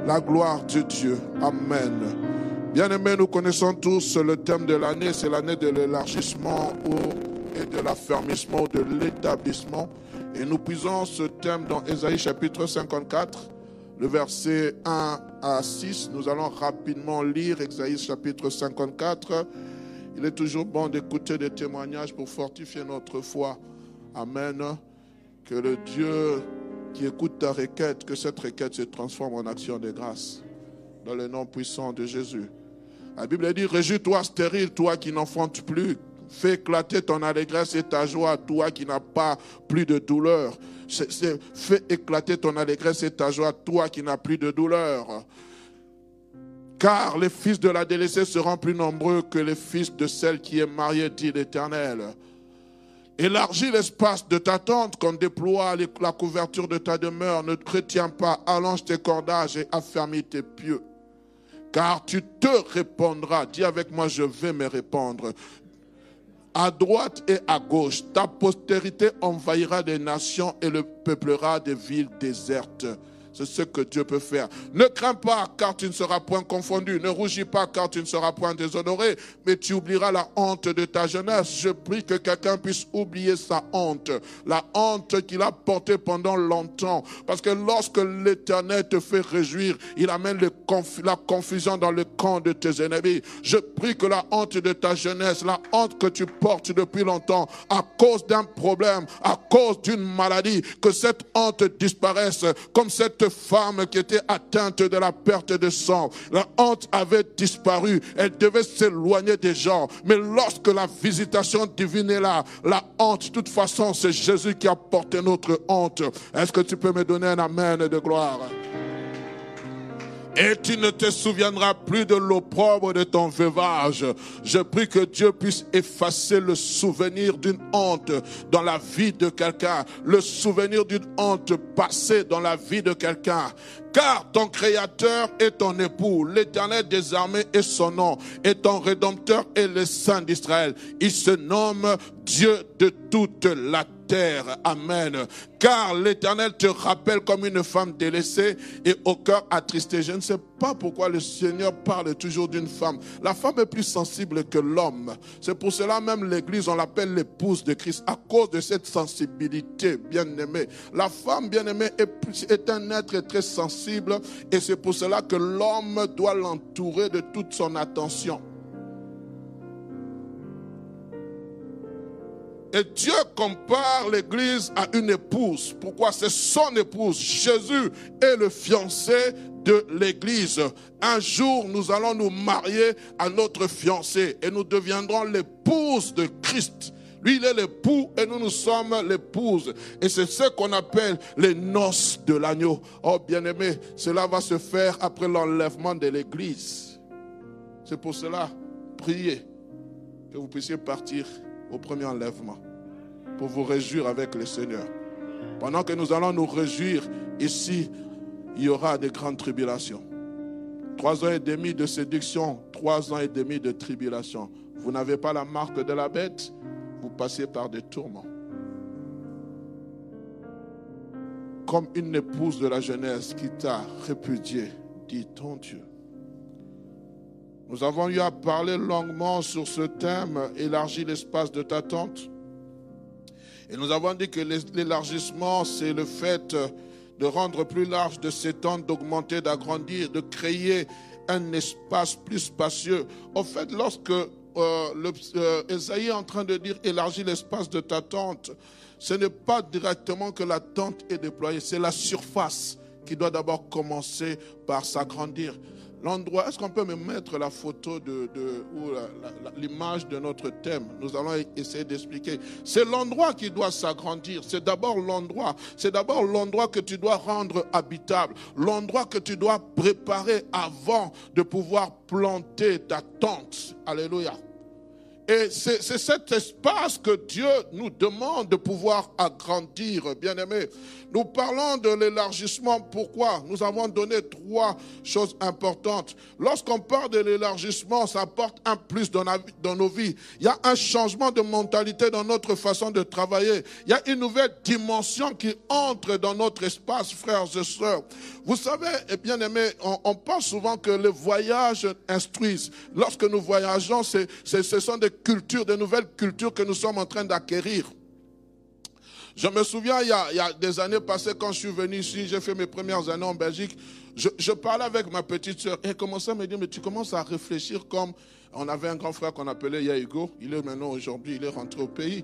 La gloire de Dieu. Amen. Bien-aimés, nous connaissons tous le thème de l'année, c'est l'année de l'élargissement et de l'affermissement, de l'établissement. Et nous puisons ce thème dans Ésaïe chapitre 54, le verset 1 à 6. Nous allons rapidement lire Ésaïe chapitre 54. Il est toujours bon d'écouter des témoignages pour fortifier notre foi. Amen. Que le Dieu qui écoute ta requête, que cette requête se transforme en action de grâce. Dans le nom puissant de Jésus. La Bible dit, réjouis-toi stérile, toi qui n'enfantes plus. Fais éclater ton allégresse et ta joie, toi qui n'as pas plus de douleur. Fais éclater ton allégresse et ta joie, toi qui n'as plus de douleur. Car les fils de la délaissée seront plus nombreux que les fils de celle qui est mariée, dit l'Éternel. Élargis l'espace de ta tente, qu'on déploie la couverture de ta demeure. Ne te retiens pas, allonge tes cordages et affermis tes pieux. Car tu te répandras. Dis avec moi, je vais me répandre. À droite et à gauche, ta postérité envahira des nations et le peuplera des villes désertes. C'est ce que Dieu peut faire. Ne crains pas, car tu ne seras point confondu. Ne rougis pas, car tu ne seras point déshonoré. Mais tu oublieras la honte de ta jeunesse. Je prie que quelqu'un puisse oublier sa honte. La honte qu'il a portée pendant longtemps. Parce que lorsque l'Éternel te fait réjouir, il amène la confusion dans le camp de tes ennemis. Je prie que la honte de ta jeunesse, la honte que tu portes depuis longtemps, à cause d'un problème, à cause d'une maladie, que cette honte disparaisse, comme cette femme qui était atteinte de la perte de sang. La honte avait disparu. Elle devait s'éloigner des gens. Mais lorsque la visitation divine est là, la honte, de toute façon, c'est Jésus qui a porté notre honte. Est-ce que tu peux me donner un amen de gloire? Et tu ne te souviendras plus de l'opprobre de ton veuvage. Je prie que Dieu puisse effacer le souvenir d'une honte dans la vie de quelqu'un. Le souvenir d'une honte passée dans la vie de quelqu'un. Car ton Créateur est ton époux, l'Éternel des armées est son nom, et ton Rédempteur est le Saint d'Israël. Il se nomme Dieu de toute la terre. Amen. Car l'Éternel te rappelle comme une femme délaissée et au cœur attristé. Je ne sais pas pourquoi le Seigneur parle toujours d'une femme. La femme est plus sensible que l'homme. C'est pour cela même l'Église, on l'appelle l'épouse de Christ, à cause de cette sensibilité, bien-aimée. La femme, bien-aimée, est un être très sensible et c'est pour cela que l'homme doit l'entourer de toute son attention. Et Dieu compare l'Église à une épouse. Pourquoi? C'est son épouse. Jésus est le fiancé de l'Église. Un jour, nous allons nous marier à notre fiancé et nous deviendrons l'épouse de Christ. Lui, il est l'époux et nous sommes l'épouse. Et c'est ce qu'on appelle les noces de l'agneau. Oh, bien-aimé, cela va se faire après l'enlèvement de l'Église. C'est pour cela, priez que vous puissiez partir au premier enlèvement pour vous réjouir avec le Seigneur. Pendant que nous allons nous réjouir ici, il y aura de grandes tribulations. 3 ans et demi de séduction, 3 ans et demi de tribulation. Vous n'avez pas la marque de la bête, vous passez par des tourments. Comme une épouse de la jeunesse qui t'a répudié, dit ton Dieu. Nous avons eu à parler longuement sur ce thème, élargis l'espace de ta tente. Et nous avons dit que l'élargissement, c'est le fait de rendre plus large, de s'étendre, d'augmenter, d'agrandir, de créer un espace plus spacieux. En fait, lorsque Ésaïe est en train de dire élargis l'espace de ta tente, ce n'est pas directement que la tente est déployée, c'est la surface qui doit d'abord commencer par s'agrandir. L'endroit, est-ce qu'on peut me mettre la photo ou l'image de notre thème? Nous allons essayer d'expliquer. C'est l'endroit qui doit s'agrandir. C'est d'abord l'endroit. C'est d'abord l'endroit que tu dois rendre habitable. L'endroit que tu dois préparer avant de pouvoir planter ta tente. Alléluia. Et c'est cet espace que Dieu nous demande de pouvoir agrandir, bien-aimés. Nous parlons de l'élargissement. Pourquoi? Nous avons donné 3 choses importantes. Lorsqu'on parle de l'élargissement, ça apporte un plus dans nos vies. Il y a un changement de mentalité dans notre façon de travailler. Il y a une nouvelle dimension qui entre dans notre espace, frères et sœurs. Vous savez, bien-aimés, on parle souvent que les voyages instruisent. Lorsque nous voyageons, ce sont des cultures, de nouvelles cultures que nous sommes en train d'acquérir. Je me souviens, il y a des années passées, quand je suis venu ici, j'ai fait mes premières années en Belgique, je parlais avec ma petite sœur et elle commençait à me dire, mais tu commences à réfléchir comme... On avait un grand frère qu'on appelait Yahigo, il est maintenant aujourd'hui, il est rentré au pays.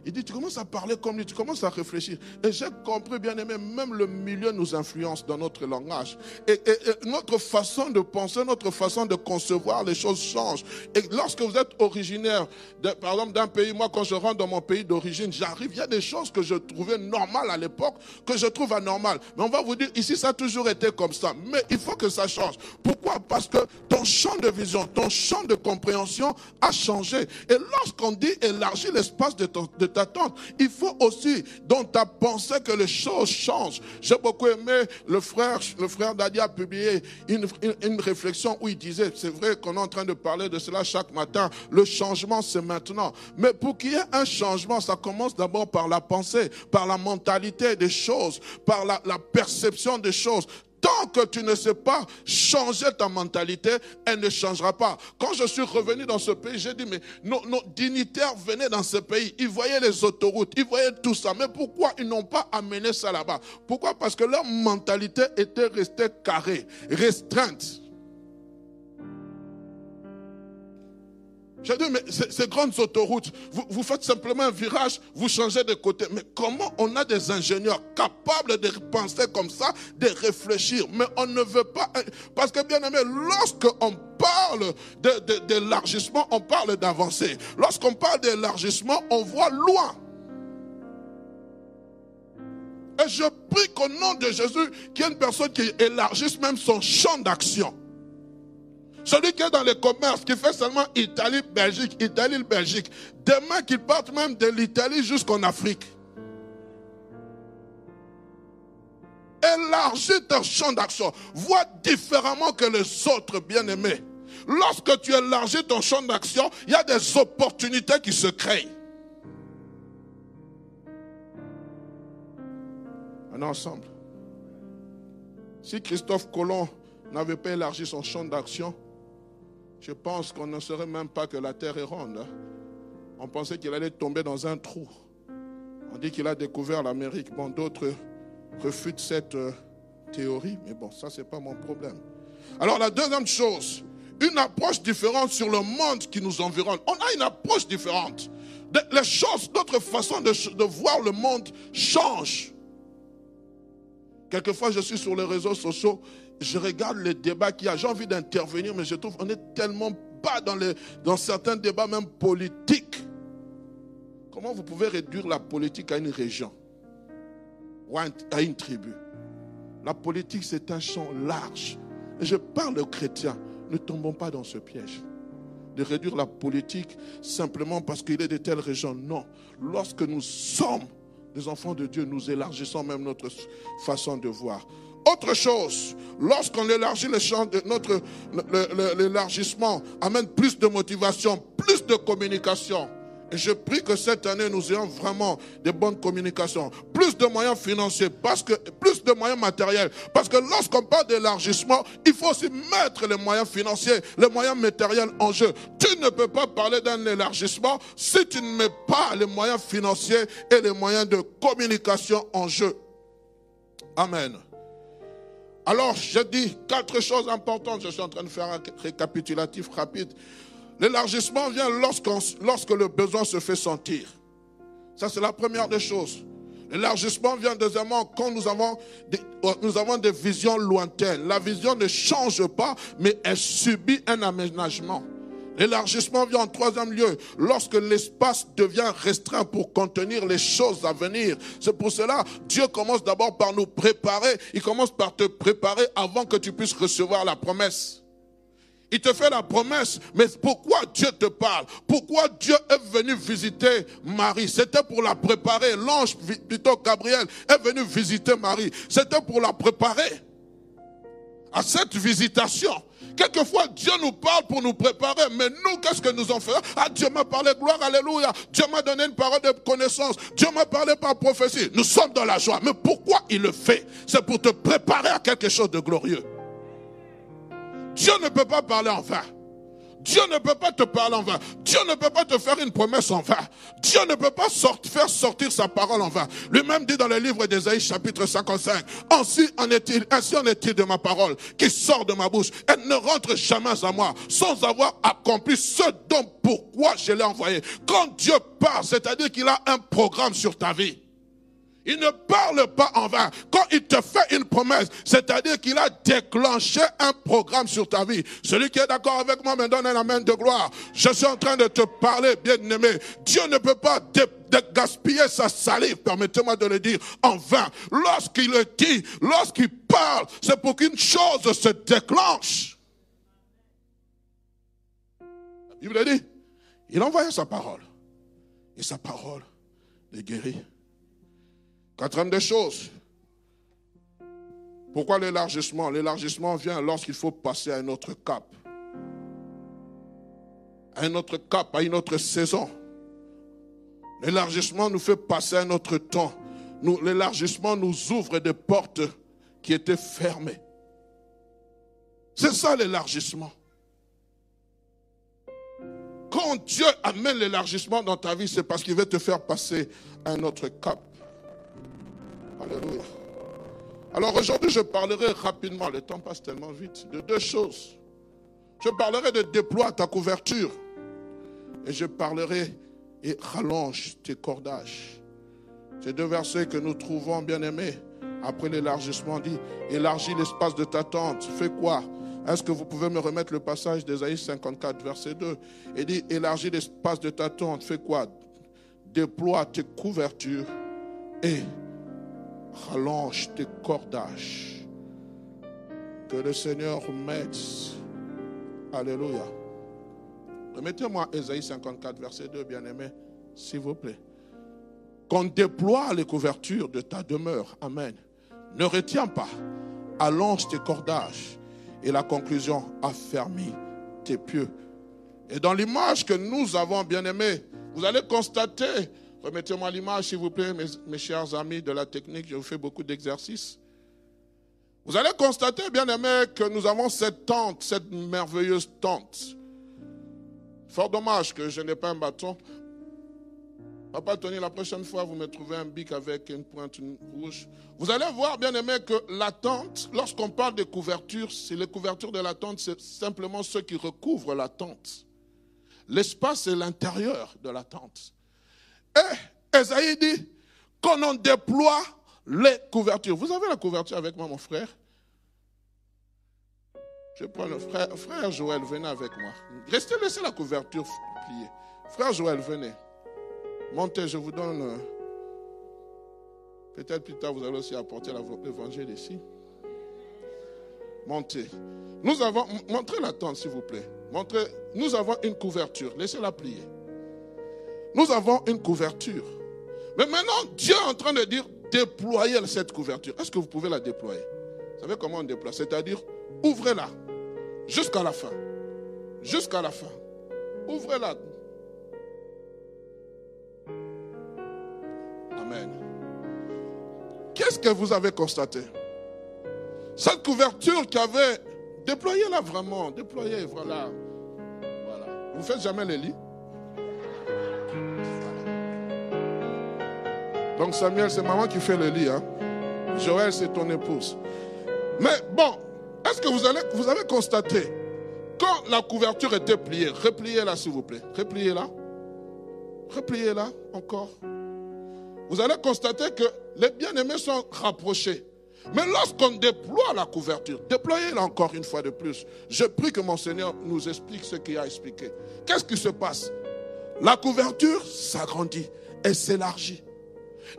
Il dit, tu commences à parler comme lui, tu commences à réfléchir. Et j'ai compris, bien aimé, même le milieu nous influence dans notre langage. Et notre façon de penser, notre façon de concevoir les choses change. Et lorsque vous êtes originaire, par exemple, d'un pays, moi quand je rentre dans mon pays d'origine, j'arrive, il y a des choses que je trouvais normales à l'époque, que je trouve anormales. Mais on va vous dire, ici ça a toujours été comme ça. Mais il faut que ça change. Pourquoi? Parce que ton champ de vision, ton champ de compréhension a changé. Et lorsqu'on dit élargir l'espace de ta tente, il faut aussi dans ta pensée que les choses changent. J'ai beaucoup aimé le frère Dadi a publié une réflexion où il disait, c'est vrai qu'on est en train de parler de cela chaque matin, le changement c'est maintenant. Mais pour qu'il y ait un changement, ça commence d'abord par la pensée, par la mentalité des choses, par la perception des choses. Tant que tu ne sais pas changer ta mentalité, elle ne changera pas. Quand je suis revenu dans ce pays, j'ai dit, mais nos dignitaires venaient dans ce pays, ils voyaient les autoroutes, ils voyaient tout ça. Mais pourquoi ils n'ont pas amené ça là-bas? Pourquoi? Parce que leur mentalité était restée carrée, restreinte. J'ai dit, mais ces grandes autoroutes, vous faites simplement un virage, vous changez de côté. Mais comment on a des ingénieurs capables de penser comme ça, de réfléchir? Mais on ne veut pas... Parce que bien aimé, lorsqu'on parle d'élargissement, on parle d'avancer. Lorsqu'on parle d'élargissement, on voit loin. Et je prie qu'au nom de Jésus, qu'il y ait une personne qui élargisse même son champ d'action. Celui qui est dans les commerces, qui fait seulement Italie-Belgique, Italie-Belgique, demain qu'il parte même de l'Italie jusqu'en Afrique. Élargis ton champ d'action. Vois différemment que les autres, bien-aimés. Lorsque tu élargis ton champ d'action, il y a des opportunités qui se créent. On est ensemble. Si Christophe Colomb n'avait pas élargi son champ d'action, je pense qu'on ne saurait même pas que la terre est ronde. On pensait qu'il allait tomber dans un trou. On dit qu'il a découvert l'Amérique. Bon, d'autres refutent cette théorie, mais bon, ça, c'est pas mon problème. Alors, la deuxième chose, une approche différente sur le monde qui nous environne. On a une approche différente. Les choses, notre façon de voir le monde change. Quelquefois, je suis sur les réseaux sociaux, je regarde les débats qu'il y a. J'ai envie d'intervenir, mais je trouve qu'on est tellement bas dans certains débats, même politiques. Comment vous pouvez réduire la politique à une région ou à une tribu? La politique, c'est un champ large. Et je parle aux chrétiens, ne tombons pas dans ce piège de réduire la politique simplement parce qu'il est de telle région. Non. Lorsque nous sommes des enfants de Dieu, nous élargissons même notre façon de voir. Autre chose, lorsqu'on élargit le champ de l'élargissement amène plus de motivation, plus de communication. Et je prie que cette année, nous ayons vraiment de bonnes communications. Plus de moyens financiers, plus de moyens matériels. Parce que lorsqu'on parle d'élargissement, il faut aussi mettre les moyens financiers, les moyens matériels en jeu. Tu ne peux pas parler d'un élargissement si tu ne mets pas les moyens financiers et les moyens de communication en jeu. Amen. Alors, je dis 4 choses importantes. Je suis en train de faire un récapitulatif rapide. L'élargissement vient lorsque le besoin se fait sentir. Ça, c'est la première des choses. L'élargissement vient deuxièmement quand nous avons des visions lointaines. La vision ne change pas, mais elle subit un aménagement. L'élargissement vient en troisième lieu lorsque l'espace devient restreint pour contenir les choses à venir. C'est pour cela Dieu commence d'abord par nous préparer. Il commence par te préparer avant que tu puisses recevoir la promesse. Il te fait la promesse, mais pourquoi Dieu te parle? Pourquoi Dieu est venu visiter Marie? C'était pour la préparer. L'ange, plutôt Gabriel, est venu visiter Marie. C'était pour la préparer à cette visitation. Quelquefois, Dieu nous parle pour nous préparer, mais nous, qu'est-ce que nous en faisons? Ah, Dieu m'a parlé, gloire, alléluia. Dieu m'a donné une parole de connaissance. Dieu m'a parlé par prophétie. Nous sommes dans la joie. Mais pourquoi il le fait? C'est pour te préparer à quelque chose de glorieux. Dieu ne peut pas parler en vain. Dieu ne peut pas te parler en vain. Dieu ne peut pas te faire une promesse en vain. Dieu ne peut pas faire sortir sa parole en vain. Lui-même dit dans le livre d'Ésaïe chapitre 55, ainsi en est-il de ma parole qui sort de ma bouche. Elle ne rentre jamais à moi sans avoir accompli ce dont pourquoi je l'ai envoyé. Quand Dieu parle, c'est-à-dire qu'il a un programme sur ta vie. Il ne parle pas en vain. Quand il te fait une promesse, c'est-à-dire qu'il a déclenché un programme sur ta vie. Celui qui est d'accord avec moi me donne un amen de gloire. Je suis en train de te parler, bien-aimé. Dieu ne peut pas gaspiller sa salive, permettez-moi de le dire, en vain. Lorsqu'il le dit, lorsqu'il parle, c'est pour qu'une chose se déclenche. La Bible dit, il envoyait sa parole. Et sa parole les guérit. Quatrième des choses. Pourquoi l'élargissement? L'élargissement vient lorsqu'il faut passer à un autre cap. À un autre cap, à une autre saison. L'élargissement nous fait passer à un autre temps. L'élargissement nous ouvre des portes qui étaient fermées. C'est ça l'élargissement. Quand Dieu amène l'élargissement dans ta vie, c'est parce qu'il veut te faire passer à un autre cap. Alléluia. Alors aujourd'hui, je parlerai rapidement, le temps passe tellement vite, de deux choses. Je parlerai de déploie ta couverture. Et je parlerai et rallonge tes cordages. Ces deux versets que nous trouvons, bien aimés, après l'élargissement, dit, élargis l'espace de ta tente. Fais quoi? Est-ce que vous pouvez me remettre le passage d'Ésaïe 54, verset 2? Il dit, élargis l'espace de ta tente. Fais quoi? Déploie tes couvertures et rallonge tes cordages. Que le Seigneur m'aide. Alléluia. Remettez-moi Ésaïe 54, verset 2, bien-aimé, s'il vous plaît. Qu'on déploie les couvertures de ta demeure. Amen. Ne retiens pas. Allonge tes cordages. Et la conclusion, affermis tes pieux. Et dans l'image que nous avons, bien-aimé, vous allez constater. Remettez-moi l'image, s'il vous plaît, mes chers amis de la technique. Je vous fais beaucoup d'exercices. Vous allez constater, bien aimé, que nous avons cette tente, cette merveilleuse tente. Fort dommage que je n'ai pas un bâton. Papa Tony, la prochaine fois, vous me trouvez un bic avec une pointe rouge. Vous allez voir, bien aimé, que la tente, lorsqu'on parle de couverture, c'est les couvertures de la tente, c'est simplement ceux qui recouvrent la tente. L'espace, c'est l'intérieur de la tente. Et Esaïe dit qu'on en déploie les couvertures. Vous avez la couverture avec moi, mon frère? Je prends le frère Joël, venez avec moi. Restez, laissez la couverture pliée. Frère Joël, venez. Montez, je vous donne. Peut-être plus tard, vous allez aussi apporter l'évangile ici. Montez. Nous avons. Montrez la tente, s'il vous plaît. Montrez. Nous avons une couverture. Laissez-la plier. Nous avons une couverture. Mais maintenant, Dieu est en train de dire déployer cette couverture. Est-ce que vous pouvez la déployer? Vous savez comment on déploie? C'est-à-dire, ouvrez-la jusqu'à la fin. Jusqu'à la fin. Ouvrez-la. Amen. Qu'est-ce que vous avez constaté? Cette couverture qui avait... Déployez-la vraiment. Déployez, voilà. Voilà. Vous ne faites jamais les lits? Donc Samuel, c'est maman qui fait le lit. Hein? Joël, c'est ton épouse. Mais bon, est-ce que vous avez constaté, quand la couverture était pliée, repliez-la s'il vous plaît. Repliez-la. Repliez-la encore. vous allez constater que les bien-aimés sont rapprochés. Mais lorsqu'on déploie la couverture, déployez-la encore une fois de plus. Je prie que mon Seigneur nous explique ce qu'il a expliqué. Qu'est-ce qui se passe? La couverture s'agrandit et s'élargit.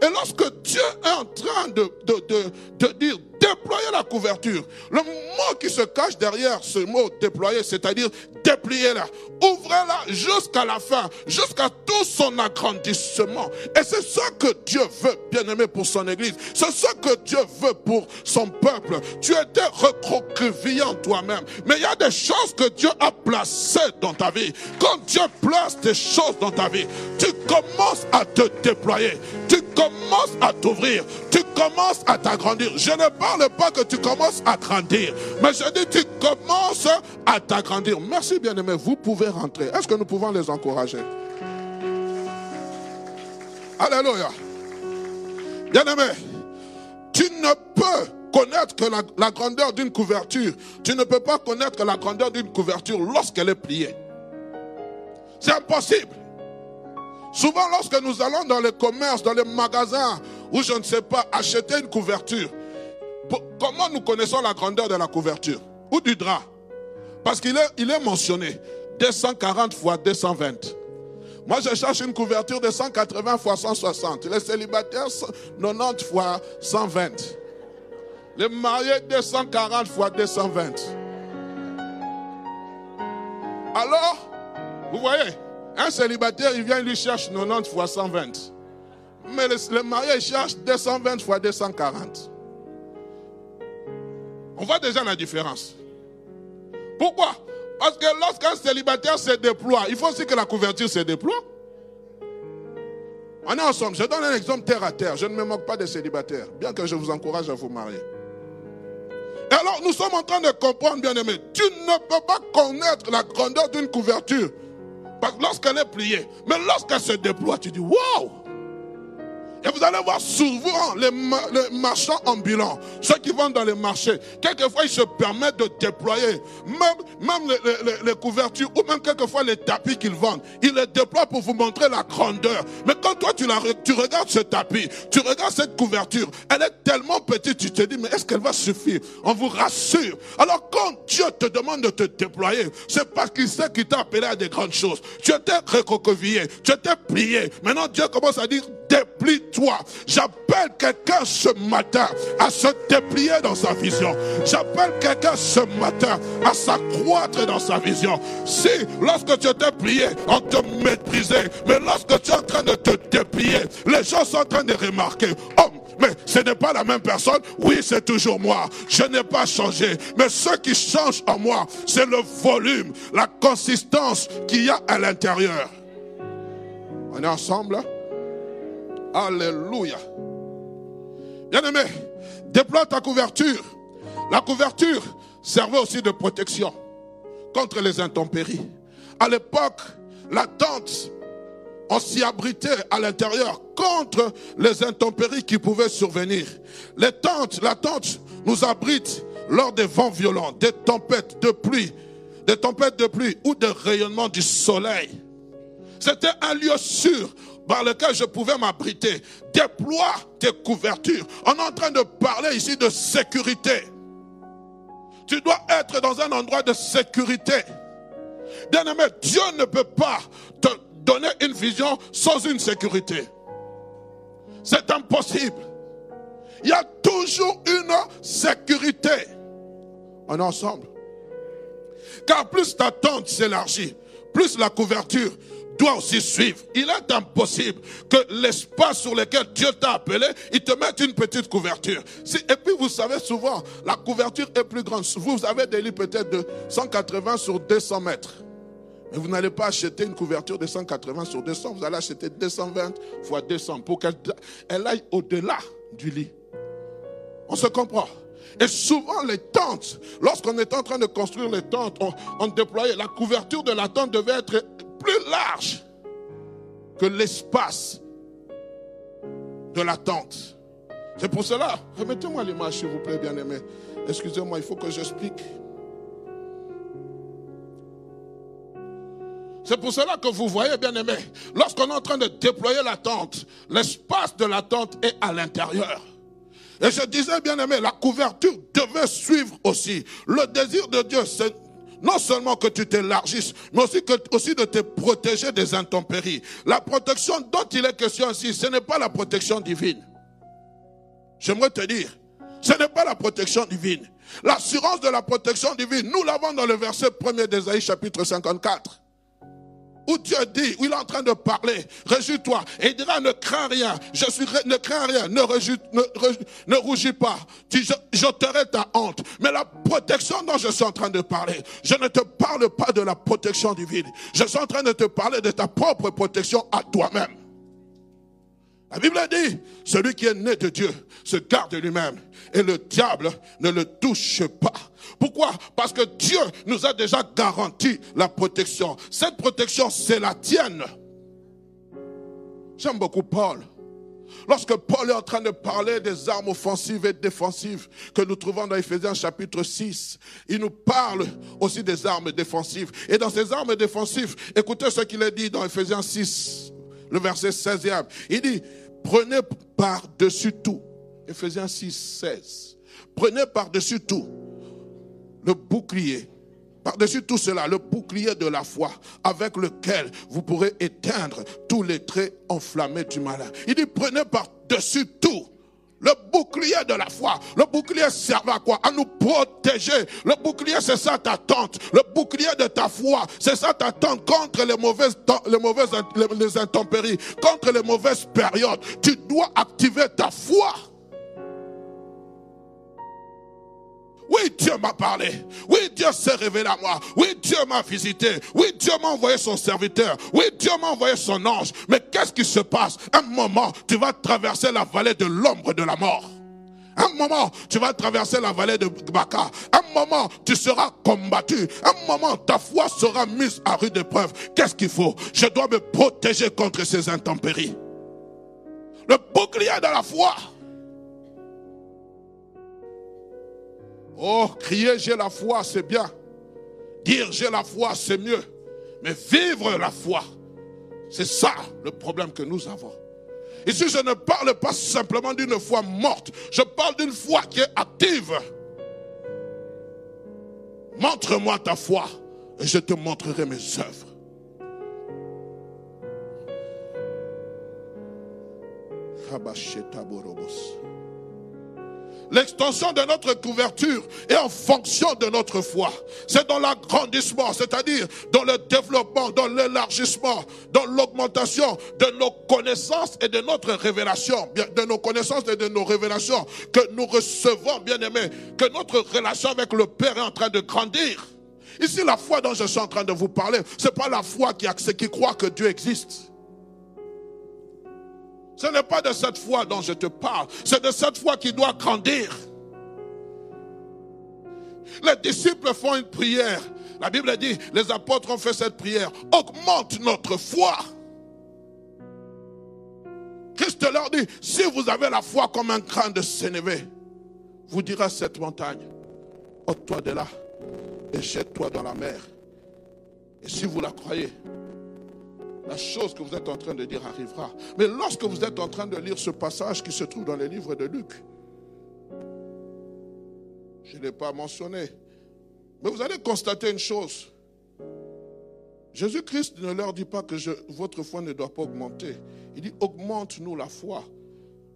Et lorsque Dieu est en train de dire déployer la couverture, le mot qui se cache derrière ce mot déployer, c'est-à-dire déplier-la, ouvrez-la jusqu'à la fin, jusqu'à tout son agrandissement. Et c'est ça que Dieu veut, bien-aimé, pour son église. C'est ça que Dieu veut pour son peuple. Tu étais recroquevillé en toi-même, mais il y a des choses que Dieu a placées dans ta vie. Quand Dieu place des choses dans ta vie, tu commences à te déployer, tu commences à t'ouvrir, tu commences à t'agrandir. Je ne parle pas que tu commences à grandir, mais je dis tu commences à t'agrandir. Merci bien-aimés, vous pouvez rentrer. Est-ce que nous pouvons les encourager? Alléluia. Bien-aimés, tu ne peux connaître que la grandeur d'une couverture. Tu ne peux pas connaître la grandeur d'une couverture lorsqu'elle est pliée. C'est impossible. Souvent, lorsque nous allons dans les commerces, dans les magasins, où je ne sais pas, acheter une couverture, comment nous connaissons la grandeur de la couverture? Ou du drap? Parce qu'il est mentionné 240 x 220. Moi, je cherche une couverture de 180 x 160. Les célibataires, 90 x 120. Les mariés, 240 x 220. Alors, vous voyez, un célibataire, il vient, il lui cherche 90 x 120. Mais le marié, il cherche 220 x 240. On voit déjà la différence. Pourquoi? Parce que lorsqu'un célibataire se déploie, il faut aussi que la couverture se déploie. On est ensemble. Je donne un exemple terre à terre. Je ne me moque pas des célibataires, bien que je vous encourage à vous marier. Et alors, nous sommes en train de comprendre, bien-aimés, tu ne peux pas connaître la grandeur d'une couverture lorsqu'elle est pliée. Mais lorsqu'elle se déploie, tu dis, waouh! Et vous allez voir souvent les marchands ambulants, ceux qui vont dans les marchés, quelquefois ils se permettent de déployer, même les couvertures, ou même quelquefois les tapis qu'ils vendent, ils les déploient pour vous montrer la grandeur. Mais quand toi tu regardes ce tapis, tu regardes cette couverture, elle est tellement petite, tu te dis, mais est-ce qu'elle va suffire? On vous rassure. Alors quand Dieu te demande de te déployer, c'est parce qu'il sait qu'il t'a appelé à des grandes choses. Tu étais recroquevillé, tu étais plié. Maintenant Dieu commence à dire, déplie-toi. J'appelle quelqu'un ce matin à se déplier dans sa vision. J'appelle quelqu'un ce matin à s'accroître dans sa vision. Si, lorsque tu étais plié, on te méprisait, mais lorsque tu es en train de te déplier, les gens sont en train de remarquer, oh, mais ce n'est pas la même personne. Oui, c'est toujours moi. Je n'ai pas changé. Mais ce qui change en moi, c'est le volume, la consistance qu'il y a à l'intérieur. On est ensemble? Alléluia. Bien-aimé, déploie ta couverture. La couverture servait aussi de protection contre les intempéries. À l'époque, la tente, on s'y abritait à l'intérieur contre les intempéries qui pouvaient survenir. La tente nous abrite lors des vents violents, des tempêtes de pluie ou des rayonnements du soleil. C'était un lieu sûr par lequel je pouvais m'abriter. Déploie tes couvertures. On est en train de parler ici de sécurité. Tu dois être dans un endroit de sécurité. Bien-aimé, Dieu ne peut pas te donner une vision sans une sécurité. C'est impossible. Il y a toujours une sécurité. On est ensemble. Car plus ta tente s'élargit, plus la couverture doit aussi suivre. Il est impossible que l'espace sur lequel Dieu t'a appelé, il te mette une petite couverture. Et puis vous savez souvent, la couverture est plus grande. Vous avez des lits peut-être de 180 sur 200 mètres. Mais vous n'allez pas acheter une couverture de 180 sur 200. Vous allez acheter 220 x 200 pour qu'elle aille au-delà du lit. On se comprend. Et souvent les tentes, lorsqu'on était en train de construire les tentes, on déployait, la couverture de la tente devait être plus large que l'espace de la tente. C'est pour cela, remettez-moi l'image s'il vous plaît, bien-aimé. Excusez-moi, il faut que j'explique. C'est pour cela que vous voyez, bien aimé, lorsqu'on est en train de déployer la tente, l'espace de la tente est à l'intérieur. Et je disais, bien aimé, la couverture devait suivre aussi. Le désir de Dieu, c'est non seulement que tu t'élargisses, mais aussi de te protéger des intempéries. La protection dont il est question ici, ce n'est pas la protection divine. J'aimerais te dire, ce n'est pas la protection divine. L'assurance de la protection divine, nous l'avons dans le verset 1er d'Ésaïe chapitre 54. Où Dieu dit, où il est en train de parler, réjouis-toi. Et il dira, ne crains rien, ne crains rien, ne rougis pas. J'ôterai ta honte. Mais la protection dont je suis en train de parler, je ne te parle pas de la protection divine. Je suis en train de te parler de ta propre protection à toi-même. La Bible dit, celui qui est né de Dieu se garde lui-même et le diable ne le touche pas. Pourquoi? Parce que Dieu nous a déjà garanti la protection. Cette protection, c'est la tienne. J'aime beaucoup Paul. Lorsque Paul est en train de parler des armes offensives et défensives que nous trouvons dans Ephésiens chapitre 6, il nous parle aussi des armes défensives. Et dans ces armes défensives, écoutez ce qu'il est dit dans Ephésiens 6, le verset 16e. Il dit, prenez par-dessus tout. Ephésiens 6, 16. Prenez par-dessus tout le bouclier. Par-dessus tout cela, le bouclier de la foi, avec lequel vous pourrez éteindre tous les traits enflammés du malin. Il dit, prenez par-dessus tout le bouclier de la foi. Le bouclier sert à quoi? À nous protéger. Le bouclier, c'est ça ta tente. Le bouclier de ta foi, c'est ça ta tente contre les intempéries, contre les mauvaises périodes. Tu dois activer ta foi. Oui, Dieu m'a parlé. Oui, Dieu s'est révélé à moi. Oui, Dieu m'a visité. Oui, Dieu m'a envoyé son serviteur. Oui, Dieu m'a envoyé son ange. Mais qu'est-ce qui se passe? Un moment, tu vas traverser la vallée de l'ombre de la mort. Un moment, tu vas traverser la vallée de Baka. Un moment, tu seras combattu. Un moment, ta foi sera mise à rude épreuve. Qu'est-ce qu'il faut? Je dois me protéger contre ces intempéries. Le bouclier de la foi. Oh, crier j'ai la foi, c'est bien. Dire j'ai la foi, c'est mieux. Mais vivre la foi, c'est ça le problème que nous avons. Ici, je ne parle pas simplement d'une foi morte. Je parle d'une foi qui est active. Montre-moi ta foi et je te montrerai mes œuvres. L'extension de notre couverture est en fonction de notre foi. C'est dans l'agrandissement, c'est-à-dire dans le développement, dans l'élargissement, dans l'augmentation de nos connaissances et de notre révélation, de nos connaissances et de nos révélations que nous recevons, bien aimés, que notre relation avec le Père est en train de grandir. Ici, la foi dont je suis en train de vous parler, ce n'est pas la foi qui croit que Dieu existe. Ce n'est pas de cette foi dont je te parle. C'est de cette foi qui doit grandir. Les disciples font une prière. La Bible dit, les apôtres ont fait cette prière. Augmente notre foi. Christ leur dit, si vous avez la foi comme un grain de sénévé, vous direz à cette montagne, ôte-toi de là et jette-toi dans la mer. Et si vous la croyez, la chose que vous êtes en train de dire arrivera. Mais lorsque vous êtes en train de lire ce passage qui se trouve dans les livres de Luc, je ne l'ai pas mentionné, mais vous allez constater une chose. Jésus-Christ ne leur dit pas que votre foi ne doit pas augmenter. Il dit, augmente-nous la foi.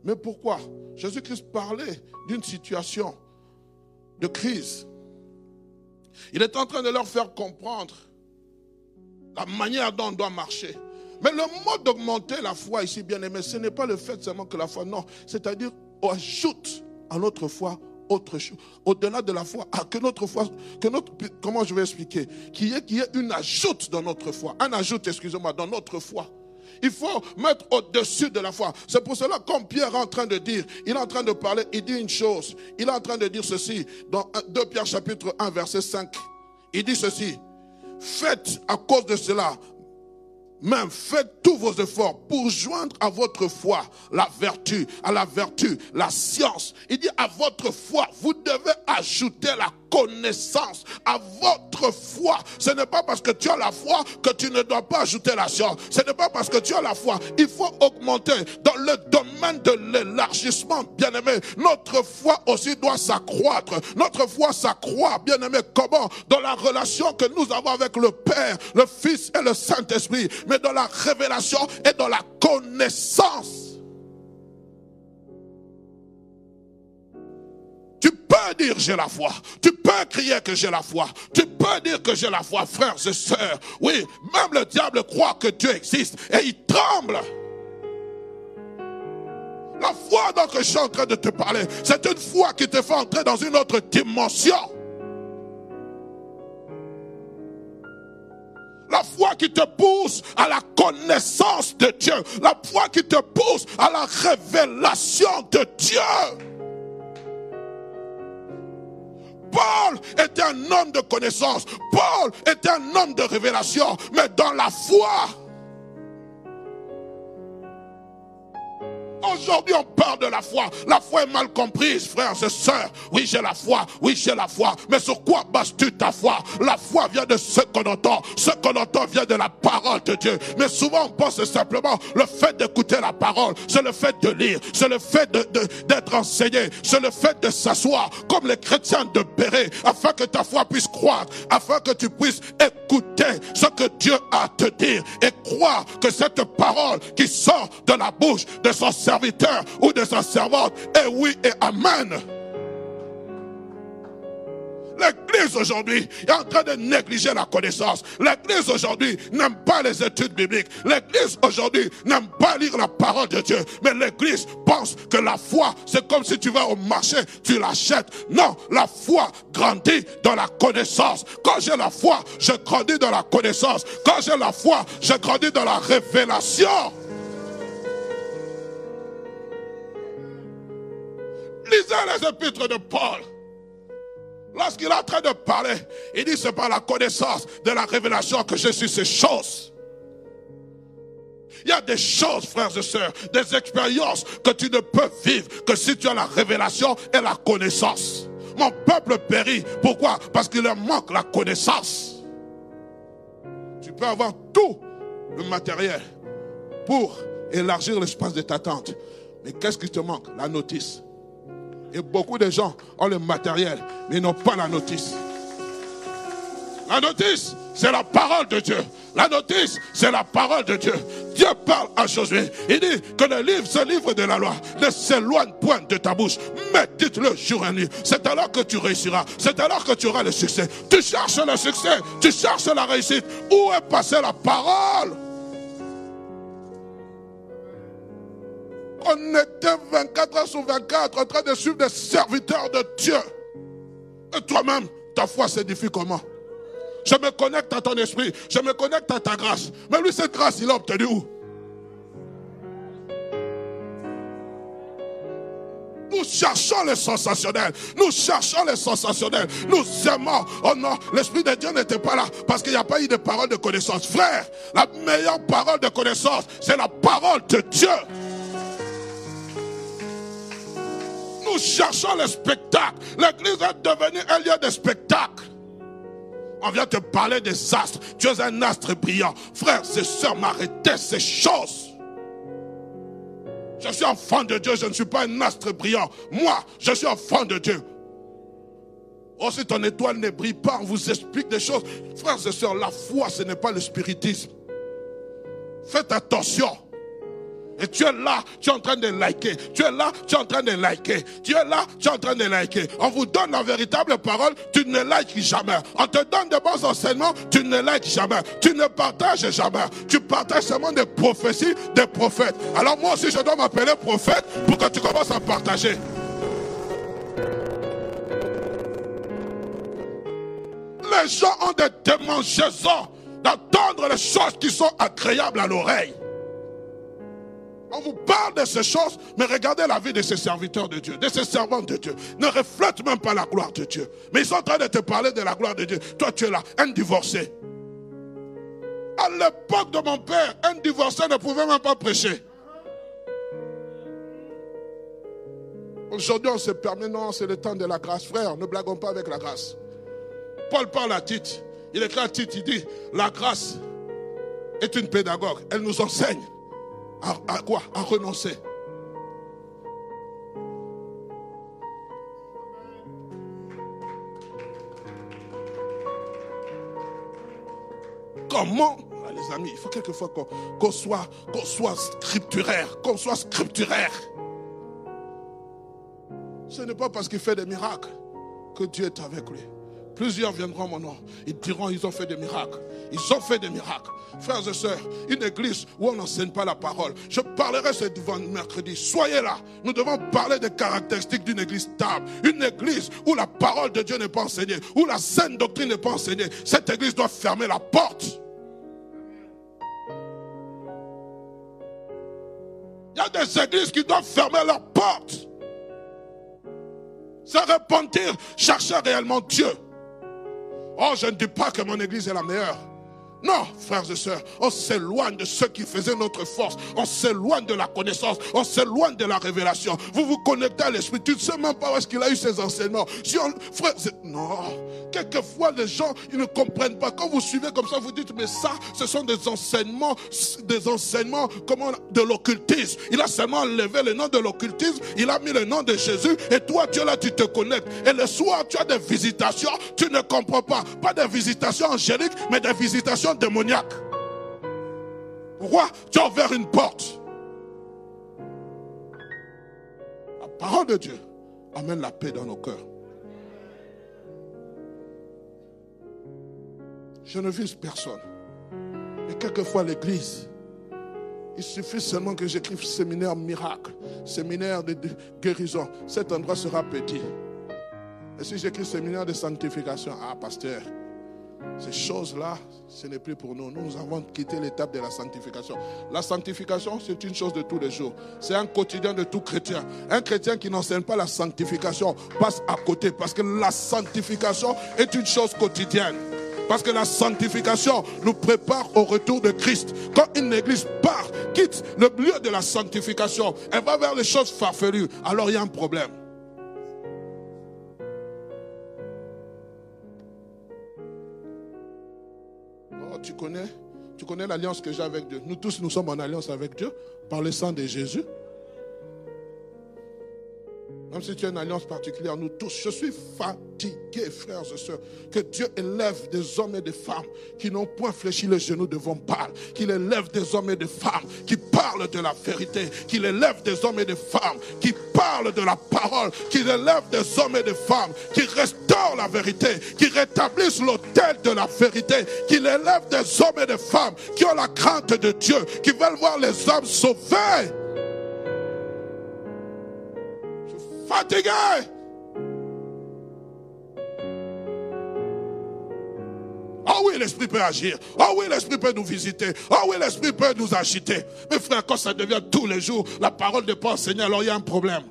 Mais pourquoi? Jésus-Christ parlait d'une situation de crise. Il est en train de leur faire comprendre la manière dont on doit marcher. Mais le mot d'augmenter la foi ici, bien aimé, ce n'est pas le fait seulement que la foi, non. C'est-à-dire, on ajoute à notre foi autre chose. Au-delà de la foi, comment je vais expliquer? Qu'il y ait une ajoute dans notre foi. Un ajoute, excusez-moi, dans notre foi. Il faut mettre au-dessus de la foi. C'est pour cela, comme Pierre est en train de dire, il est en train de parler, il dit une chose. Il est en train de dire ceci, dans 2 Pierre chapitre 1, verset 5. Il dit ceci. Faites à cause de cela, même faites tous vos efforts pour joindre à votre foi la vertu, à la vertu, la science. Il dit à votre foi, vous devez ajouter la connaissance à votre foi. Ce n'est pas parce que tu as la foi que tu ne dois pas ajouter la science. Ce n'est pas parce que tu as la foi. Il faut augmenter dans le domaine de l'élargissement, bien-aimé. Notre foi aussi doit s'accroître. Notre foi s'accroît, bien-aimé. Comment? Dans la relation que nous avons avec le Père, le Fils et le Saint-Esprit. Mais dans la révélation et dans la connaissance. Tu peux dire j'ai la foi. Tu peux crier que j'ai la foi. Tu peux dire que j'ai la foi, frères et sœurs. Oui, même le diable croit que Dieu existe et il tremble. La foi dont je suis en train de te parler, c'est une foi qui te fait entrer dans une autre dimension. La foi qui te pousse à la connaissance de Dieu. La foi qui te pousse à la révélation de Dieu. Paul était un homme de connaissance. Paul était un homme de révélation. Mais dans la foi. Aujourd'hui, on parle de la foi. La foi est mal comprise, frères et sœurs. Oui, j'ai la foi. Oui, j'ai la foi. Mais sur quoi bases-tu ta foi? La foi vient de ce qu'on entend. Ce qu'on entend vient de la parole de Dieu. Mais souvent, on pense simplement le fait d'écouter la parole. C'est le fait de lire. C'est le fait d'être enseigné. C'est le fait de s'asseoir comme les chrétiens de Béret, afin que ta foi puisse croître, afin que tu puisses écouter ce que Dieu a à te dire et croire que cette parole qui sort de la bouche de son serviteur ou de sa servante est oui et amen. L'église aujourd'hui est en train de négliger la connaissance. L'église aujourd'hui n'aime pas les études bibliques. L'église aujourd'hui n'aime pas lire la parole de Dieu. Mais l'église pense que la foi, c'est comme si tu vas au marché, tu l'achètes. Non, la foi grandit dans la connaissance. Quand j'ai la foi, je grandis dans la connaissance. Quand j'ai la foi, je grandis dans la révélation. Lisez les épîtres de Paul. Lorsqu'il est en train de parler, il dit c'est par la connaissance de la révélation que je suis ces choses. Il y a des choses, frères et sœurs, des expériences que tu ne peux vivre que si tu as la révélation et la connaissance. Mon peuple périt. Pourquoi? Parce qu'il leur manque la connaissance. Tu peux avoir tout le matériel pour élargir l'espace de ta tente. Mais qu'est-ce qui te manque? La notice. Et beaucoup de gens ont le matériel, mais ils n'ont pas la notice. La notice, c'est la parole de Dieu. La notice, c'est la parole de Dieu. Dieu parle à Josué. Il dit que le livre, ce livre de la loi, ne s'éloigne point de ta bouche. Médite-le jour et nuit. C'est alors que tu réussiras. C'est alors que tu auras le succès. Tu cherches le succès. Tu cherches la réussite. Où est passée la parole? On était 24 heures sur 24 en train de suivre des serviteurs de Dieu. Et toi-même, ta foi s'édifie comment? Je me connecte à ton esprit. Je me connecte à ta grâce. Mais lui, cette grâce, il l'a obtenue où? Nous cherchons le sensationnel. Nous cherchons le sensationnel. Nous aimons. Oh non, l'Esprit de Dieu n'était pas là parce qu'il n'y a pas eu de parole de connaissance. Frère, la meilleure parole de connaissance, c'est la parole de Dieu. Nous cherchons le spectacle. L'église est devenue un lieu de spectacle. On vient te parler des astres. Tu es un astre brillant. Frères et sœurs, m'arrêtez ces choses. Je suis enfant de Dieu, je ne suis pas un astre brillant. Moi, je suis enfant de Dieu. Oh, si ton étoile ne brille pas, on vous explique des choses. Frères et sœurs, la foi, ce n'est pas le spiritisme. Faites attention. Et tu es là, tu es en train de liker. Tu es là, tu es en train de liker. Tu es là, tu es en train de liker. On vous donne la véritable parole, tu ne likes jamais. On te donne de bons enseignements, tu ne likes jamais. Tu ne partages jamais. Tu partages seulement des prophéties des prophètes. Alors moi aussi, je dois m'appeler prophète pour que tu commences à partager. Les gens ont des démangeaisons d'entendre les choses qui sont agréables à l'oreille. On vous parle de ces choses, mais regardez la vie de ces serviteurs de Dieu, de ces servantes de Dieu. Ne reflète même pas la gloire de Dieu. Mais ils sont en train de te parler de la gloire de Dieu. Toi, tu es là, un divorcé. À l'époque de mon père, un divorcé ne pouvait même pas prêcher. Aujourd'hui, on se permet, non, c'est le temps de la grâce. Frère, ne blaguons pas avec la grâce. Paul parle à Tite. Il écrit à Tite, il dit, la grâce est une pédagogue. Elle nous enseigne à quoi? À renoncer. Comment? Les amis, il faut quelquefois qu'on soit scripturaire. Qu'on soit scripturaire. Ce n'est pas parce qu'il fait des miracles que Dieu est avec lui. Plusieurs viendront à mon nom. Ils diront ils ont fait des miracles. Ils ont fait des miracles. Frères et sœurs, une église où on n'enseigne pas la parole. Je parlerai ce mercredi. Soyez là. Nous devons parler des caractéristiques d'une église stable. Une église où la parole de Dieu n'est pas enseignée. Où la saine doctrine n'est pas enseignée. Cette église doit fermer la porte. Il y a des églises qui doivent fermer leurs portes. Se repentir, chercher réellement Dieu. Oh, je ne dis pas que mon église est la meilleure. Non, frères et sœurs, on s'éloigne de ce qui faisait notre force. On s'éloigne de la connaissance. On s'éloigne de la révélation. Vous vous connectez à l'esprit. Tu ne sais même pas où est-ce qu'il a eu ses enseignements. Si on, frère, non. Quelquefois, les gens, ils ne comprennent pas. Quand vous suivez comme ça, vous dites, mais ça, ce sont des enseignements comment, de l'occultisme. Il a seulement enlevé le nom de l'occultisme. Il a mis le nom de Jésus. Et toi, Dieu, là, tu te connectes. Et le soir, tu as des visitations. Tu ne comprends pas. Pas des visitations angéliques, mais des visitations démoniaque. Pourquoi? Tu as ouvert une porte. La parole de Dieu amène la paix dans nos cœurs. Je ne vise personne. Mais quelquefois l'église, il suffit seulement que j'écrive séminaire miracle, séminaire de guérison. Cet endroit sera petit. Et si j'écris séminaire de sanctification, pasteur, ces choses-là, ce n'est plus pour nous. Nous avons quitté l'étape de la sanctification. La sanctification, c'est une chose de tous les jours. C'est un quotidien de tout chrétien. Un chrétien qui n'enseigne pas la sanctification passe à côté. Parce que la sanctification est une chose quotidienne. Parce que la sanctification nous prépare au retour de Christ. Quand une église part, quitte le lieu de la sanctification, elle va vers les choses farfelues. Alors il y a un problème. Tu connais l'alliance que j'ai avec Dieu. Nous tous, nous sommes en alliance avec Dieu par le sang de Jésus. Même si tu as une alliance particulière, nous tous, je suis fatigué, frères et sœurs, que Dieu élève des hommes et des femmes qui n'ont point fléchi les genoux devant Baal, qu'il élève des hommes et des femmes qui parlent de la vérité, qu'il élève des hommes et des femmes qui parlent de la parole, qu'il élève des hommes et des femmes qui restaurent la vérité, qui rétablissent l'autel de la vérité, qu'il élève des hommes et des femmes qui ont la crainte de Dieu, qui veulent voir les hommes sauvés. Fatigué. Oh oui, l'esprit peut agir. Oh oui, l'esprit peut nous visiter. Oh oui, l'esprit peut nous agiter. Mais frère, quand ça devient tous les jours, la parole n'est pas enseignée, alors il y a un problème.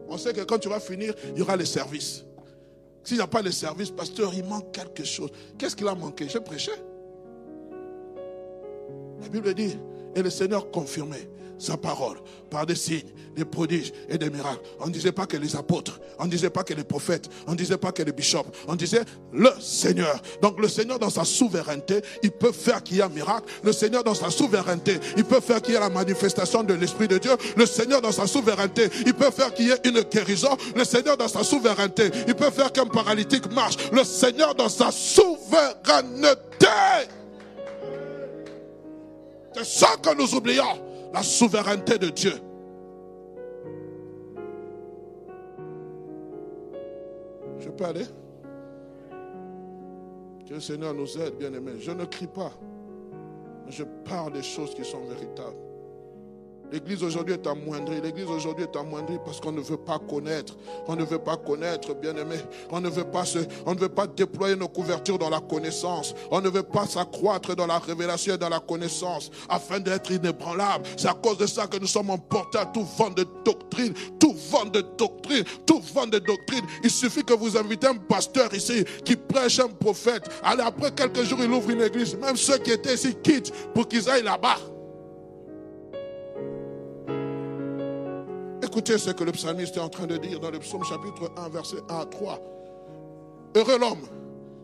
On sait que quand tu vas finir, il y aura les services. S'il n'y a pas les services, pasteur, il manque quelque chose. Qu'est-ce qu'il a manqué? J'ai prêché. La Bible dit, et le Seigneur confirmait sa parole par des signes, des prodiges et des miracles. On ne disait pas que les apôtres, on ne disait pas que les prophètes, on ne disait pas que les bishops, on disait le Seigneur. Donc le Seigneur dans sa souveraineté, il peut faire qu'il y ait un miracle. Le Seigneur dans sa souveraineté, il peut faire qu'il y ait la manifestation de l'Esprit de Dieu. Le Seigneur dans sa souveraineté, il peut faire qu'il y ait une guérison. Le Seigneur dans sa souveraineté, il peut faire qu'un paralytique marche. Le Seigneur dans sa souveraineté. C'est ça que nous oublions. La souveraineté de Dieu. Je peux aller? Que le Seigneur nous aide, bien-aimés. Je ne crie pas. Je parle des choses qui sont véritables. L'église aujourd'hui est amoindrie. L'église aujourd'hui est amoindrie parce qu'on ne veut pas connaître. On ne veut pas connaître, bien-aimé. On ne veut pas déployer nos couvertures dans la connaissance. On ne veut pas s'accroître dans la révélation et dans la connaissance afin d'être inébranlable. C'est à cause de ça que nous sommes emportés à tout vent de doctrine. Tout vent de doctrine. Tout vent de doctrine. Il suffit que vous invitez un pasteur ici qui prêche un prophète. Allez, après quelques jours, il ouvre une église. Même ceux qui étaient ici quittent pour qu'ils aillent là-bas. Écoutez ce que le psalmiste est en train de dire dans le psaume chapitre 1, verset 1 à 3. Heureux l'homme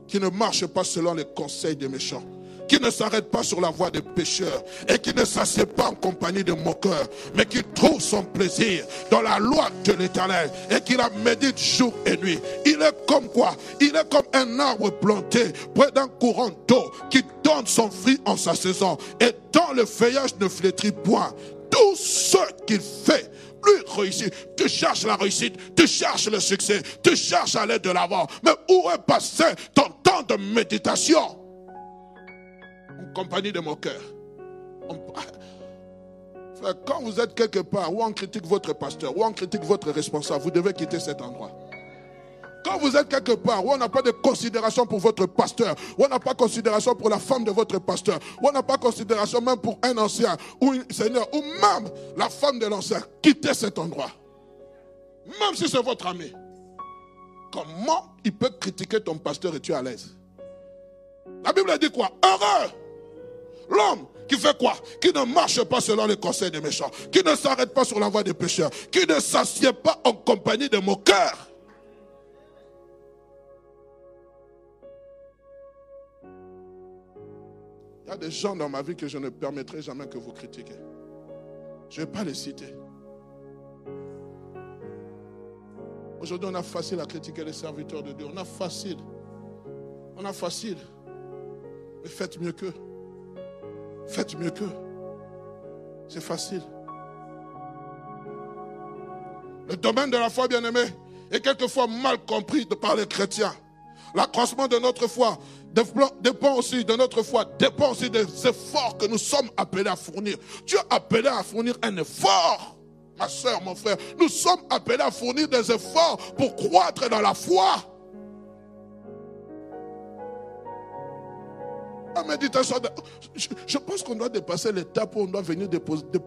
qui ne marche pas selon les conseils des méchants, qui ne s'arrête pas sur la voie des pécheurs et qui ne s'assied pas en compagnie de moqueurs, mais qui trouve son plaisir dans la loi de l'Éternel et qui la médite jour et nuit. Il est comme quoi? Il est comme un arbre planté près d'un courant d'eau qui donne son fruit en sa saison et dont le feuillage ne flétrit point. Tout ce qu'il fait, lui réussit. Tu cherches la réussite, tu cherches le succès, tu cherches à aller de l'avant. Mais où est passé ton temps de méditation? En compagnie de moqueurs. Quand vous êtes quelque part où on critique votre pasteur, où on critique votre responsable, vous devez quitter cet endroit. Quand vous êtes quelque part où on n'a pas de considération pour votre pasteur, où on n'a pas de considération pour la femme de votre pasteur, où on n'a pas de considération même pour un ancien, ou un seigneur, ou même la femme de l'ancien, quittez cet endroit. Même si c'est votre ami. Comment il peut critiquer ton pasteur et tu es à l'aise? La Bible dit quoi? Heureux l'homme qui fait quoi? Qui ne marche pas selon les conseils des méchants, qui ne s'arrête pas sur la voie des pécheurs, qui ne s'assied pas en compagnie de moqueurs. Il y a des gens dans ma vie que je ne permettrai jamais que vous critiquiez. Je ne vais pas les citer. Aujourd'hui, on a facile à critiquer les serviteurs de Dieu. On a facile. Mais faites mieux qu'eux. Faites mieux qu'eux. C'est facile. Le domaine de la foi, bien-aimé, est quelquefois mal compris par les chrétiens. L'accroissement de notre foi dépend aussi des efforts que nous sommes appelés à fournir. Tu es appelé à fournir un effort, ma soeur, mon frère. Nous sommes appelés à fournir des efforts pour croître dans la foi. La méditation, je pense qu'on doit dépasser l'étape où on doit venir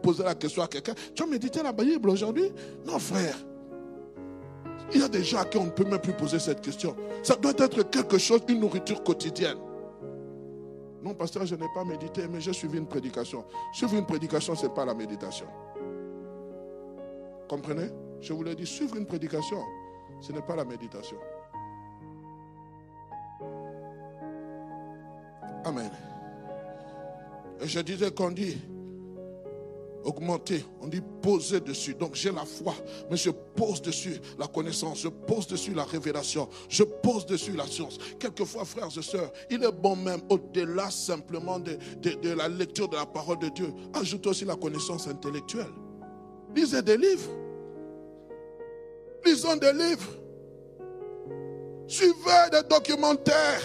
poser la question à quelqu'un. Tu as médité la Bible aujourd'hui? Non, frère. Il y a des gens à qui on ne peut même plus poser cette question. Ça doit être quelque chose, une nourriture quotidienne. Non, pasteur, je n'ai pas médité, mais j'ai suivi une prédication. Suivre une prédication, ce n'est pas la méditation. Comprenez? Je vous l'ai dit, suivre une prédication, ce n'est pas la méditation. Amen. Et je disais qu'on dit augmenter, on dit poser dessus. Donc j'ai la foi, mais je pose dessus la connaissance, je pose dessus la révélation, je pose dessus la science. Quelquefois, frères et sœurs, il est bon même, au-delà simplement de la lecture de la parole de Dieu, ajoutez aussi la connaissance intellectuelle. Lisez des livres. Lisons des livres. Suivez des documentaires.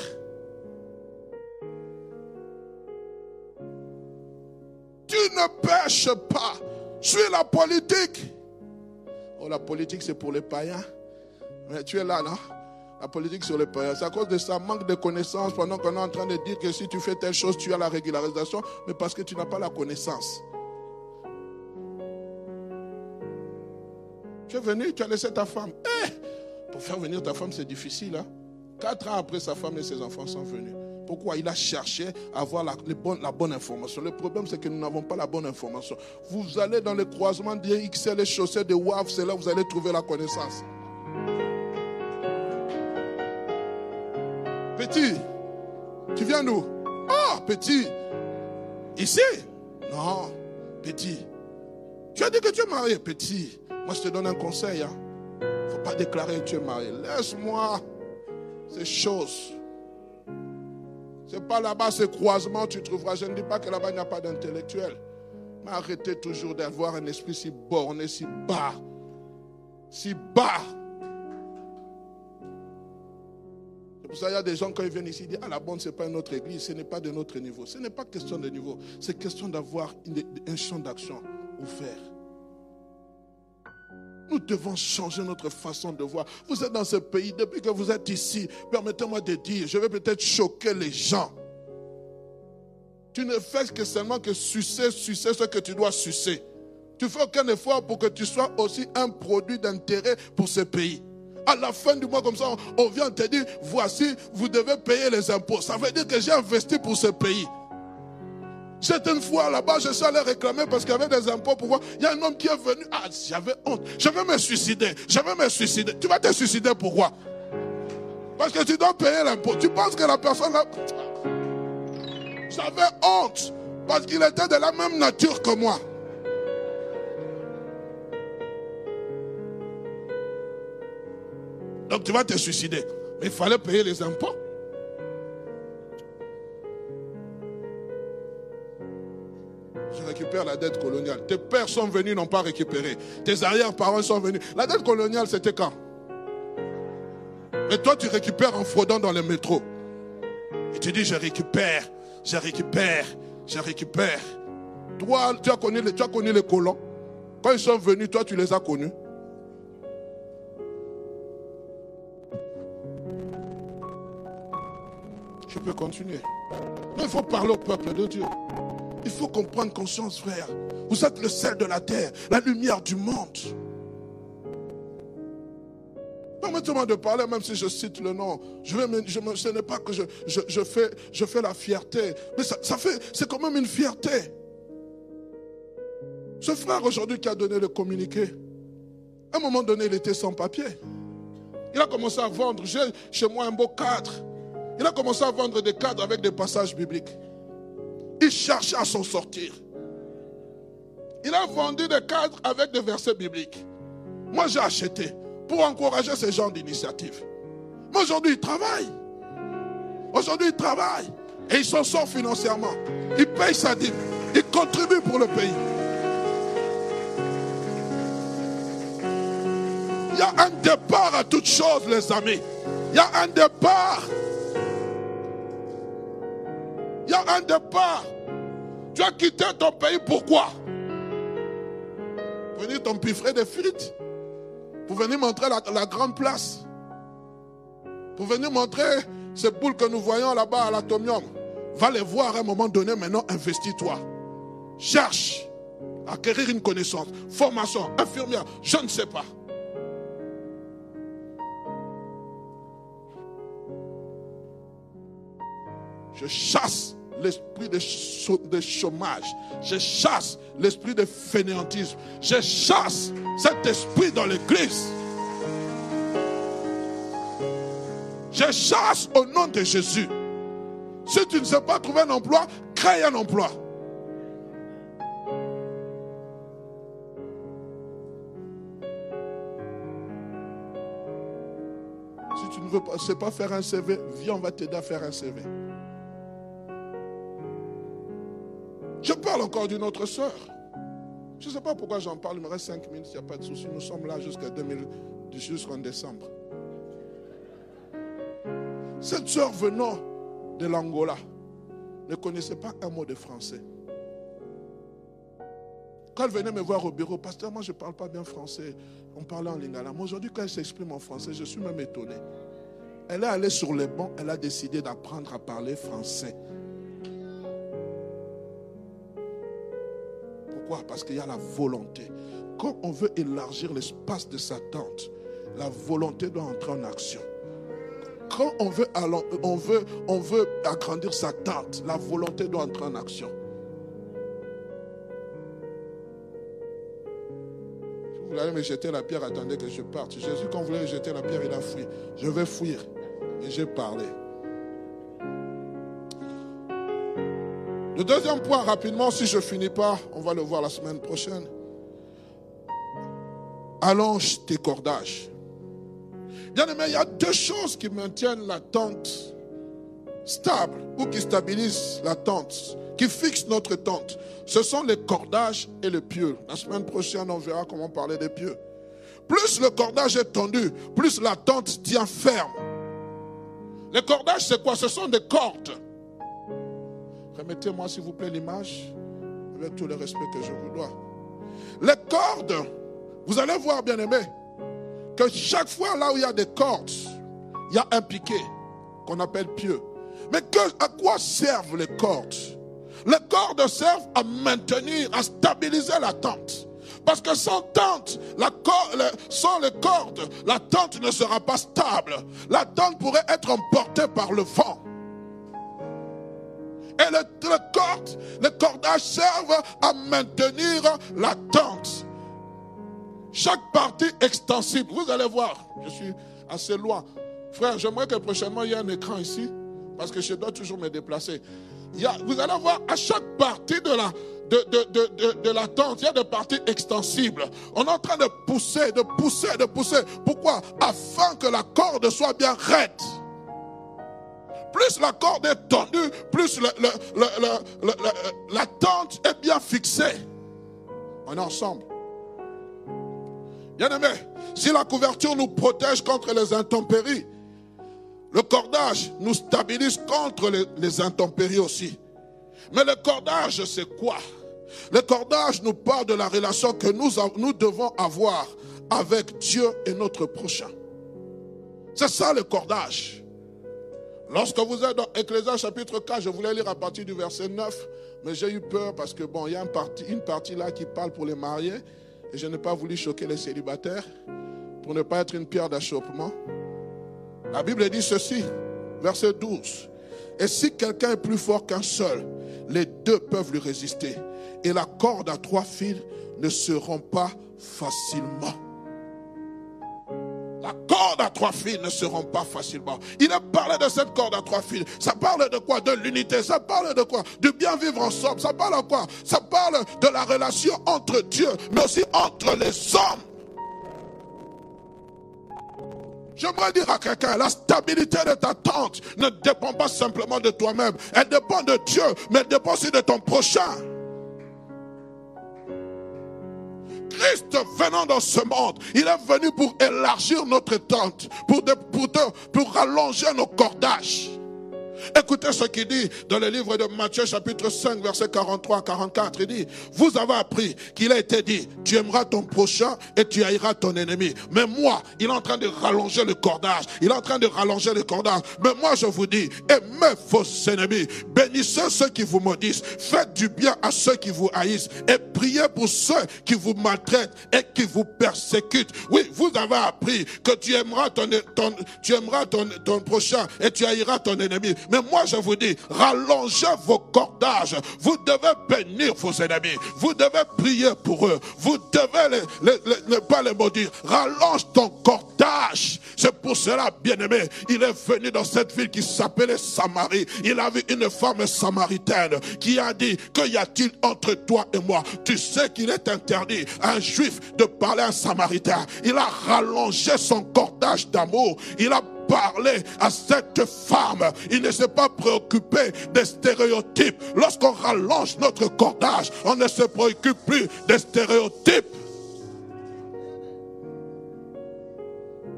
Tu ne pêches pas. Suis la politique. Oh, la politique, c'est pour les païens. Mais tu es là, non? La politique sur les païens. C'est à cause de ça, manque de connaissances, pendant qu'on est en train de dire que si tu fais telle chose, tu as la régularisation, mais parce que tu n'as pas la connaissance. Tu es venu, tu as laissé ta femme. Pour faire venir ta femme, c'est difficile. Hein? 4 ans après, sa femme et ses enfants sont venus. Pourquoi? Il a cherché à avoir la bonne information. Le problème, c'est que nous n'avons pas la bonne information. Vous allez dans les croisements d'XL, les chaussées de WAF, c'est là que vous allez trouver la connaissance. Petit, tu viens d'où? Ah, petit. Ici? Non, petit. Tu as dit que tu es marié, petit. Moi, je te donne un conseil. Il ne faut pas déclarer que tu es marié. Laisse-moi ces choses. C'est pas là-bas, ces croisements, tu trouveras. Je ne dis pas que là-bas, il n'y a pas d'intellectuel. Mais arrêtez toujours d'avoir un esprit si borné, si bas. Si bas. C'est pour ça qu'il y a des gens, quand ils viennent ici, ils disent, la bonne, ce n'est pas une autre église. Ce n'est pas de notre niveau. Ce n'est pas question de niveau. C'est question d'avoir un champ d'action ouvert. Nous devons changer notre façon de voir. Vous êtes dans ce pays, depuis que vous êtes ici, permettez-moi de dire, je vais peut-être choquer les gens. Tu ne fais que seulement que sucer ce que tu dois sucer. Tu ne fais aucun effort pour que tu sois aussi un produit d'intérêt pour ce pays. À la fin du mois, comme ça, on vient te dire, voici, vous devez payer les impôts. Ça veut dire que j'ai investi pour ce pays. J'étais une fois là-bas, je suis allé réclamer parce qu'il y avait des impôts pour voir. Il y a un homme qui est venu. Ah, j'avais honte. Je vais me suicider. Tu vas te suicider pourquoi? Parce que tu dois payer l'impôt. Tu penses que la personne là... J'avais honte parce qu'il était de la même nature que moi. Donc tu vas te suicider. Mais il fallait payer les impôts. Je récupère la dette coloniale. Tes pères sont venus, n'ont pas récupéré. Tes arrière-parents sont venus. La dette coloniale, c'était quand? Mais toi, tu récupères en fraudant dans le métro. Et tu dis, je récupère. Toi, tu as connu les colons. Quand ils sont venus, toi, tu les as connus. Je peux continuer. Mais il faut parler au peuple de Dieu. Il faut qu'on prenne conscience, frère. Vous êtes le sel de la terre, la lumière du monde. Permettez-moi de parler, même si je cite le nom. Ce n'est pas que je fais la fierté. Mais c'est quand même une fierté. Ce frère aujourd'hui qui a donné le communiqué, à un moment donné, il était sans papier. Il a commencé à vendre. J'ai chez moi un beau cadre. Il a commencé à vendre des cadres avec des passages bibliques. Il cherchait à s'en sortir. Il a vendu des cadres avec des versets bibliques. Moi, j'ai acheté pour encourager ce genre d'initiative. Mais aujourd'hui, il travaille. Et il s'en sort financièrement. Il paye sa dîme. Il contribue pour le pays. Il y a un départ à toutes choses, les amis. Il y a un départ. Tu as quitté ton pays, pourquoi? Pour venir t'empiffrer des frites. Pour venir montrer la grande place. Pour venir montrer ces boules que nous voyons là-bas à l'atomium. Va les voir à un moment donné, maintenant investis-toi. Cherche à acquérir une connaissance. Formation, infirmière, je ne sais pas. Je chasse l'esprit de chômage. Je chasse l'esprit de fainéantisme. Je chasse cet esprit dans l'église. Je chasse au nom de Jésus. Si tu ne sais pas trouver un emploi, crée un emploi. Si tu ne sais pas faire un CV, viens, on va t'aider à faire un CV. Je parle encore d'une autre sœur. Je ne sais pas pourquoi j'en parle, il me reste 5 minutes, il n'y a pas de souci. Nous sommes là jusqu'en décembre. Cette sœur venant de l'Angola ne connaissait pas un mot de français. Quand elle venait me voir au bureau, pasteur, moi je ne parle pas bien français. On parlait en lingala. Moi aujourd'hui, quand elle s'exprime en français, je suis même étonné. Elle est allée sur les bancs, elle a décidé d'apprendre à parler français. Pourquoi? Parce qu'il y a la volonté. Quand on veut élargir l'espace de sa tente, la volonté doit entrer en action. Quand on veut agrandir sa tente, la volonté doit entrer en action. Si vous voulez me jeter la pierre, attendez que je parte. Jésus, quand vous voulez me jeter la pierre, il a fui. Je vais fuir. Et j'ai parlé. Le deuxième point, rapidement, si je ne finis pas, on va le voir la semaine prochaine. Allonge tes cordages. Bien aimé, il y a deux choses qui maintiennent la tente stable ou qui stabilisent la tente, qui fixent notre tente. Ce sont les cordages et le pieu. La semaine prochaine, on verra comment parler des pieux. Plus le cordage est tendu, plus la tente tient ferme. Les cordages, c'est quoi? Ce sont des cordes. Remettez-moi s'il vous plaît l'image, avec tout le respect que je vous dois. Les cordes, vous allez voir, bien-aimés, que chaque fois là où il y a des cordes, il y a un piquet qu'on appelle pieu. Mais à quoi servent les cordes? Les cordes servent à maintenir, à stabiliser la tente. Parce que sans tente, sans les cordes, la tente ne sera pas stable. La tente pourrait être emportée par le vent. Et les cordages servent à maintenir la tente. Chaque partie extensible, vous allez voir, je suis assez loin. Frère, j'aimerais que prochainement il y ait un écran ici, parce que je dois toujours me déplacer. Vous allez voir, à chaque partie de la tente, il y a des parties extensibles. On est en train de pousser. Pourquoi? Afin que la corde soit bien raide. Plus la corde est tendue, plus la tente est bien fixée. On est ensemble. Bien aimé, si la couverture nous protège contre les intempéries, le cordage nous stabilise contre les intempéries aussi. Mais le cordage, c'est quoi? Le cordage nous parle de la relation que nous devons avoir avec Dieu et notre prochain. C'est ça le cordage. Lorsque vous êtes dans Ecclésiaste chapitre 4, je voulais lire à partir du verset 9, mais j'ai eu peur parce que il y a une partie là qui parle pour les mariés et je n'ai pas voulu choquer les célibataires pour ne pas être une pierre d'achoppement. La Bible dit ceci, verset 12. Et si quelqu'un est plus fort qu'un seul, les deux peuvent lui résister. Et la corde à 3 fils ne se rompt pas facilement. La corde à 3 fils ne se rompt pas facilement. Il a parlé de cette corde à 3 fils. Ça parle de quoi? De l'unité. Ça parle de quoi? De bien vivre ensemble. Ça parle de quoi? Ça parle de la relation entre Dieu, mais aussi entre les hommes. J'aimerais dire à quelqu'un, la stabilité de ta tente ne dépend pas simplement de toi-même. Elle dépend de Dieu, mais elle dépend aussi de ton prochain. Christ venant dans ce monde, il est venu pour élargir notre tente, pour rallonger nos cordages. Écoutez ce qu'il dit dans le livre de Matthieu chapitre 5 verset 43 à 44. Il dit, vous avez appris qu'il a été dit, tu aimeras ton prochain et tu haïras ton ennemi. Mais moi, il est en train de rallonger le cordage. Mais moi je vous dis, aimez vos ennemis, bénissez ceux qui vous maudissent, faites du bien à ceux qui vous haïssent et priez pour ceux qui vous maltraitent et qui vous persécutent. Oui, vous avez appris que tu aimeras ton prochain et tu haïras ton ennemi. Mais moi je vous dis, rallongez vos cordages. Vous devez bénir vos ennemis. Vous devez prier pour eux. Vous devez ne pas les maudire. Rallonge ton cordage. C'est pour cela, bien-aimé, il est venu dans cette ville qui s'appelait Samarie. Il a vu une femme samaritaine qui a dit, que y a-t-il entre toi et moi? Tu sais qu'il est interdit à un juif de parler à un samaritain. Il a rallongé son cordage d'amour. Il a parler à cette femme. Il ne s'est pas préoccupé des stéréotypes. Lorsqu'on rallonge notre cordage, on ne se préoccupe plus des stéréotypes.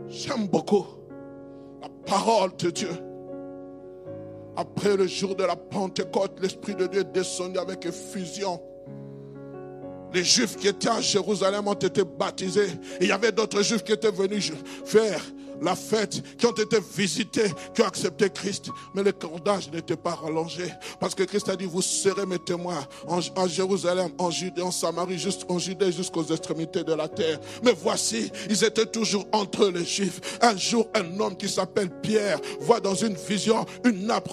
J'aime beaucoup la parole de Dieu. Après le jour de la Pentecôte, l'Esprit de Dieu est descendu avec effusion. Les Juifs qui étaient à Jérusalem ont été baptisés. Et il y avait d'autres Juifs qui étaient venus faire la fête, qui ont été visités, qui ont accepté Christ. Mais le cordage n'était pas rallongé. Parce que Christ a dit, vous serez mes témoins en Jérusalem, en Judée, en Samarie, en Judée jusqu'aux extrémités de la terre. Mais voici, ils étaient toujours entre eux les Juifs. Un jour, un homme qui s'appelle Pierre voit dans une vision une nappe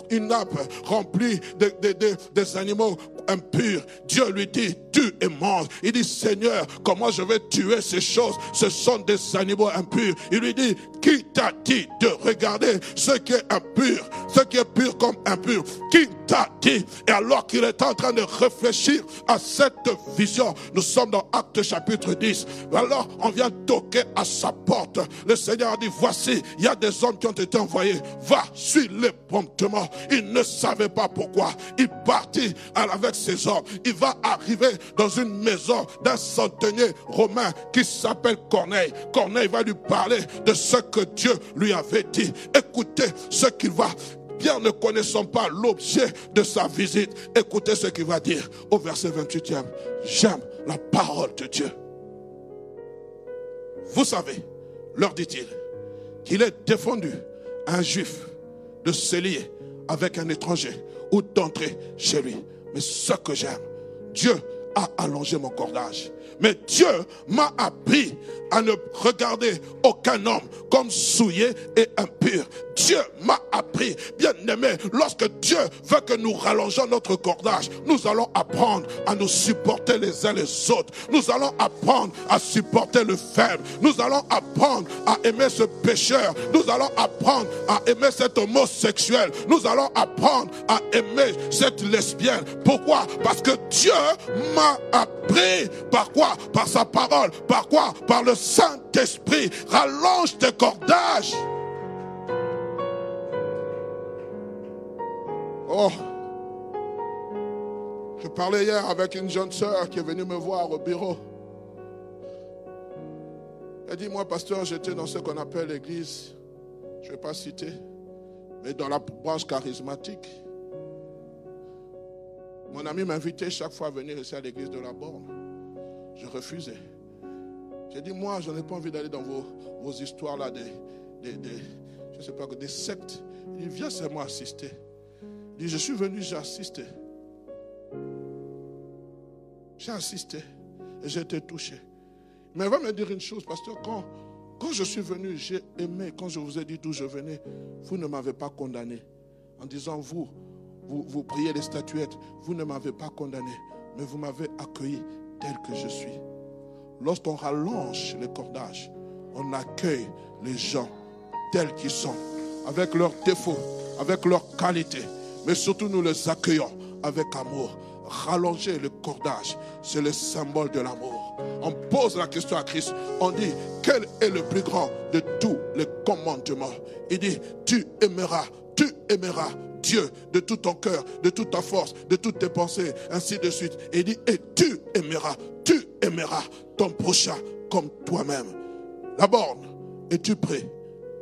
remplie des animaux impurs. Dieu lui dit, tue et mange. Il dit, Seigneur, comment je vais tuer ces choses? Ce sont des animaux impurs. Il lui dit, qui t'a dit de regarder ce qui est impur, ce qui est pur comme impur? Qui t'a dit? Et alors qu'il est en train de réfléchir à cette vision, nous sommes dans Actes chapitre 10. Alors on vient toquer à sa porte. Le Seigneur a dit, voici, il y a des hommes qui ont été envoyés. Va, suis-les promptement. Il ne savait pas pourquoi. Il partit avec ses hommes. Il va arriver dans une maison d'un centenier romain qui s'appelle Corneille. Corneille va lui parler de ce que Dieu lui avait dit. Écoutez ce qu'il va bien ne connaissant pas l'objet de sa visite. Écoutez ce qu'il va dire au verset 28e. J'aime la parole de Dieu. Vous savez, leur dit-il, qu'il est défendu à un juif de se lier avec un étranger ou d'entrer chez lui. Mais ce que j'aime, Dieu a allongé mon cordage. Mais Dieu m'a appris à ne regarder aucun homme comme souillé et impur. Dieu m'a appris, bien aimé, lorsque Dieu veut que nous rallongeons notre cordage, nous allons apprendre à nous supporter les uns les autres. Nous allons apprendre à supporter le faible. Nous allons apprendre à aimer ce pécheur. Nous allons apprendre à aimer cet homosexuel. Nous allons apprendre à aimer cette lesbienne. Pourquoi? Parce que Dieu m'a appris. Par quoi? Par sa parole. Par quoi? Par le Saint-Esprit. Rallonge tes cordages. Oh, je parlais hier avec une jeune sœur qui est venue me voir au bureau. Elle dit, moi pasteur, j'étais dans ce qu'on appelle l'église, je ne vais pas citer, mais dans la branche charismatique. Mon ami m'invitait chaque fois à venir ici à l'église de la Borne. Je refusais. J'ai dit, moi, je n'ai pas envie d'aller dans vos histoires là, je sais pas, des sectes. Il dit, viens seulement assister. Il dit, je suis venu, j'ai assisté. J'ai assisté et j'ai été touché. Mais il va me dire une chose, pasteur, quand je suis venu, j'ai aimé, quand je vous ai dit d'où je venais, vous ne m'avez pas condamné. En disant, vous priez les statuettes, vous ne m'avez pas condamné, mais vous m'avez accueilli tel que je suis. Lorsqu'on rallonge les cordages, on accueille les gens tels qu'ils sont, avec leurs défauts, avec leurs qualités, mais surtout nous les accueillons avec amour. Rallonger le cordage, c'est le symbole de l'amour. On pose la question à Christ, on dit, quel est le plus grand de tous les commandements? Il dit, tu aimeras Dieu de tout ton cœur, de toute ta force, de toutes tes pensées, ainsi de suite. Et il dit, et tu aimeras ton prochain comme toi-même. La borne, es-tu prêt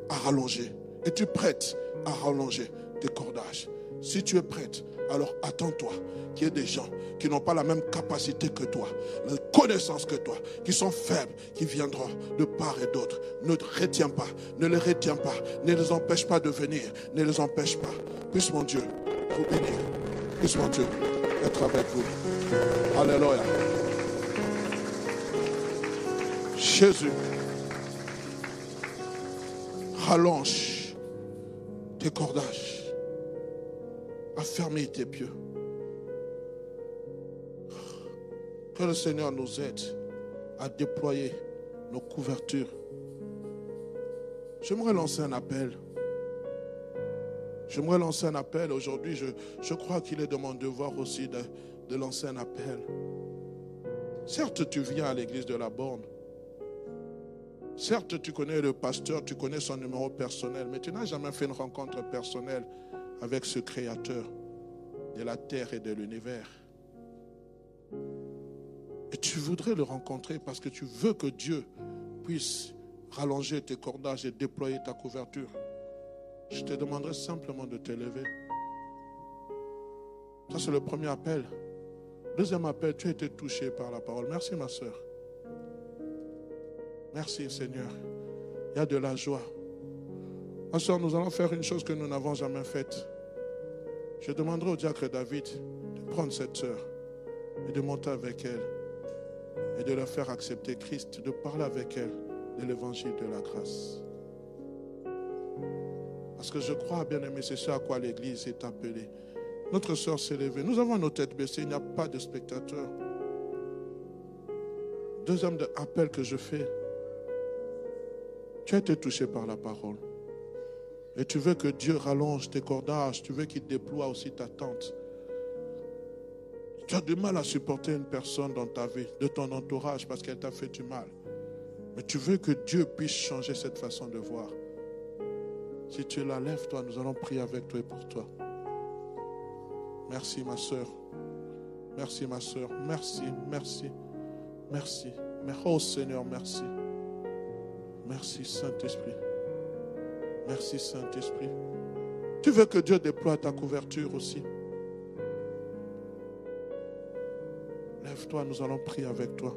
à rallonger? Es-tu prête à rallonger tes cordages? Si tu es prête, alors attends-toi qu'il y ait des gens qui n'ont pas la même capacité que toi, la connaissance que toi, qui sont faibles, qui viendront de part et d'autre. Ne retiens pas, ne les retiens pas, ne les empêche pas de venir, ne les empêche pas. Puisse mon Dieu vous bénir, puisse mon Dieu être avec vous. Alléluia. Jésus, rallonge tes cordages, affermis tes pieux. Que le Seigneur nous aide à déployer nos couvertures. J'aimerais lancer un appel. Aujourd'hui. Je crois qu'il est de mon devoir aussi de lancer un appel. Certes, tu viens à l'église de la Borne. Certes, tu connais le pasteur, tu connais son numéro personnel, mais tu n'as jamais fait une rencontre personnelle avec ce Créateur de la terre et de l'univers. Et tu voudrais le rencontrer parce que tu veux que Dieu puisse rallonger tes cordages et déployer ta couverture. Je te demanderai simplement de te lever. Ça, c'est le premier appel. Deuxième appel, tu as été touché par la parole. Merci, ma soeur. Merci, Seigneur. Il y a de la joie. Ma soeur, nous allons faire une chose que nous n'avons jamais faite. Je demanderai au diacre David de prendre cette soeur et de monter avec elle et de la faire accepter Christ, de parler avec elle de l'évangile de la grâce. Parce que je crois, bien aimé, c'est ce à quoi l'Église est appelée. Notre sœur s'est levée. Nous avons nos têtes baissées, il n'y a pas de spectateurs. Deuxième appel que je fais. Tu as été touché par la parole. Et tu veux que Dieu rallonge tes cordages. Tu veux qu'il déploie aussi ta tente. Tu as du mal à supporter une personne dans ta vie, de ton entourage, parce qu'elle t'a fait du mal. Mais tu veux que Dieu puisse changer cette façon de voir. Si tu la lèves, toi, nous allons prier avec toi et pour toi. Merci, ma soeur. Merci, ma soeur. Merci, merci, merci. Oh Seigneur, merci. Merci, Saint-Esprit. Merci, Saint-Esprit. Tu veux que Dieu déploie ta couverture aussi. Lève-toi, nous allons prier avec toi.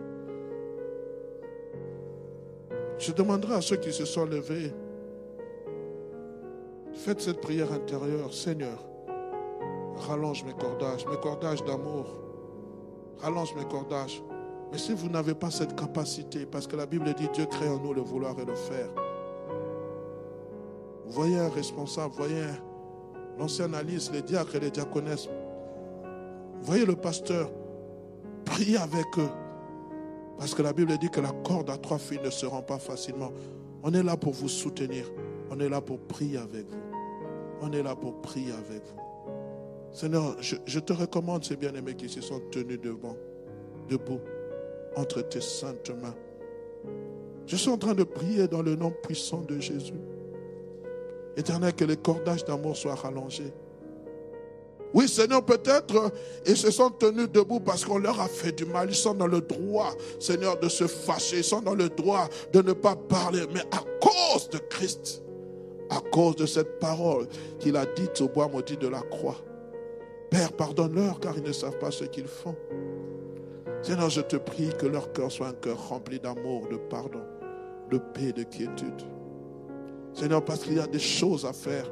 Je demanderai à ceux qui se sont levés, faites cette prière intérieure. Seigneur, rallonge mes cordages d'amour. Rallonge mes cordages. Mais si vous n'avez pas cette capacité, parce que la Bible dit Dieu crée en nous le vouloir et le faire. Voyez un responsable, voyez l'ancienne Alice, les diacres et les diaconesses. Voyez le pasteur, priez avec eux. Parce que la Bible dit que la corde à 3 fils ne se rend pas facilement. On est là pour vous soutenir. On est là pour prier avec vous. On est là pour prier avec vous. Seigneur, je te recommande ces bien-aimés qui se sont tenus debout, entre tes saintes mains. Je suis en train de prier dans le nom puissant de Jésus. Éternel, que les cordages d'amour soient rallongés. Oui, Seigneur, peut-être ils se sont tenus debout parce qu'on leur a fait du mal. Ils sont dans le droit, Seigneur, de se fâcher. Ils sont dans le droit de ne pas parler. Mais à cause de Christ, à cause de cette parole qu'il a dite au bois maudit de la croix, Père, pardonne-leur car ils ne savent pas ce qu'ils font. Seigneur, je te prie que leur cœur soit un cœur rempli d'amour, de pardon, de paix, de quiétude. Seigneur, parce qu'il y a des choses à faire.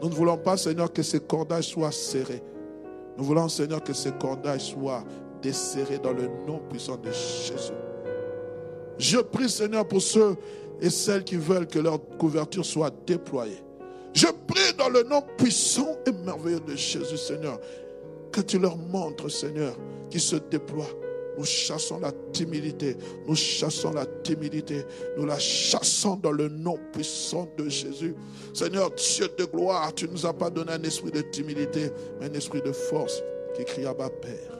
Nous ne voulons pas, Seigneur, que ces cordages soient serrés. Nous voulons, Seigneur, que ces cordages soient desserrés dans le nom puissant de Jésus. Je prie, Seigneur, pour ceux et celles qui veulent que leur couverture soit déployée. Je prie dans le nom puissant et merveilleux de Jésus, Seigneur, que tu leur montres, Seigneur, qu'ils se déploient. Nous chassons la timidité. Nous chassons la timidité. Nous la chassons dans le nom puissant de Jésus. Seigneur, Dieu de gloire, tu ne nous as pas donné un esprit de timidité, mais un esprit de force qui crie Abba Père.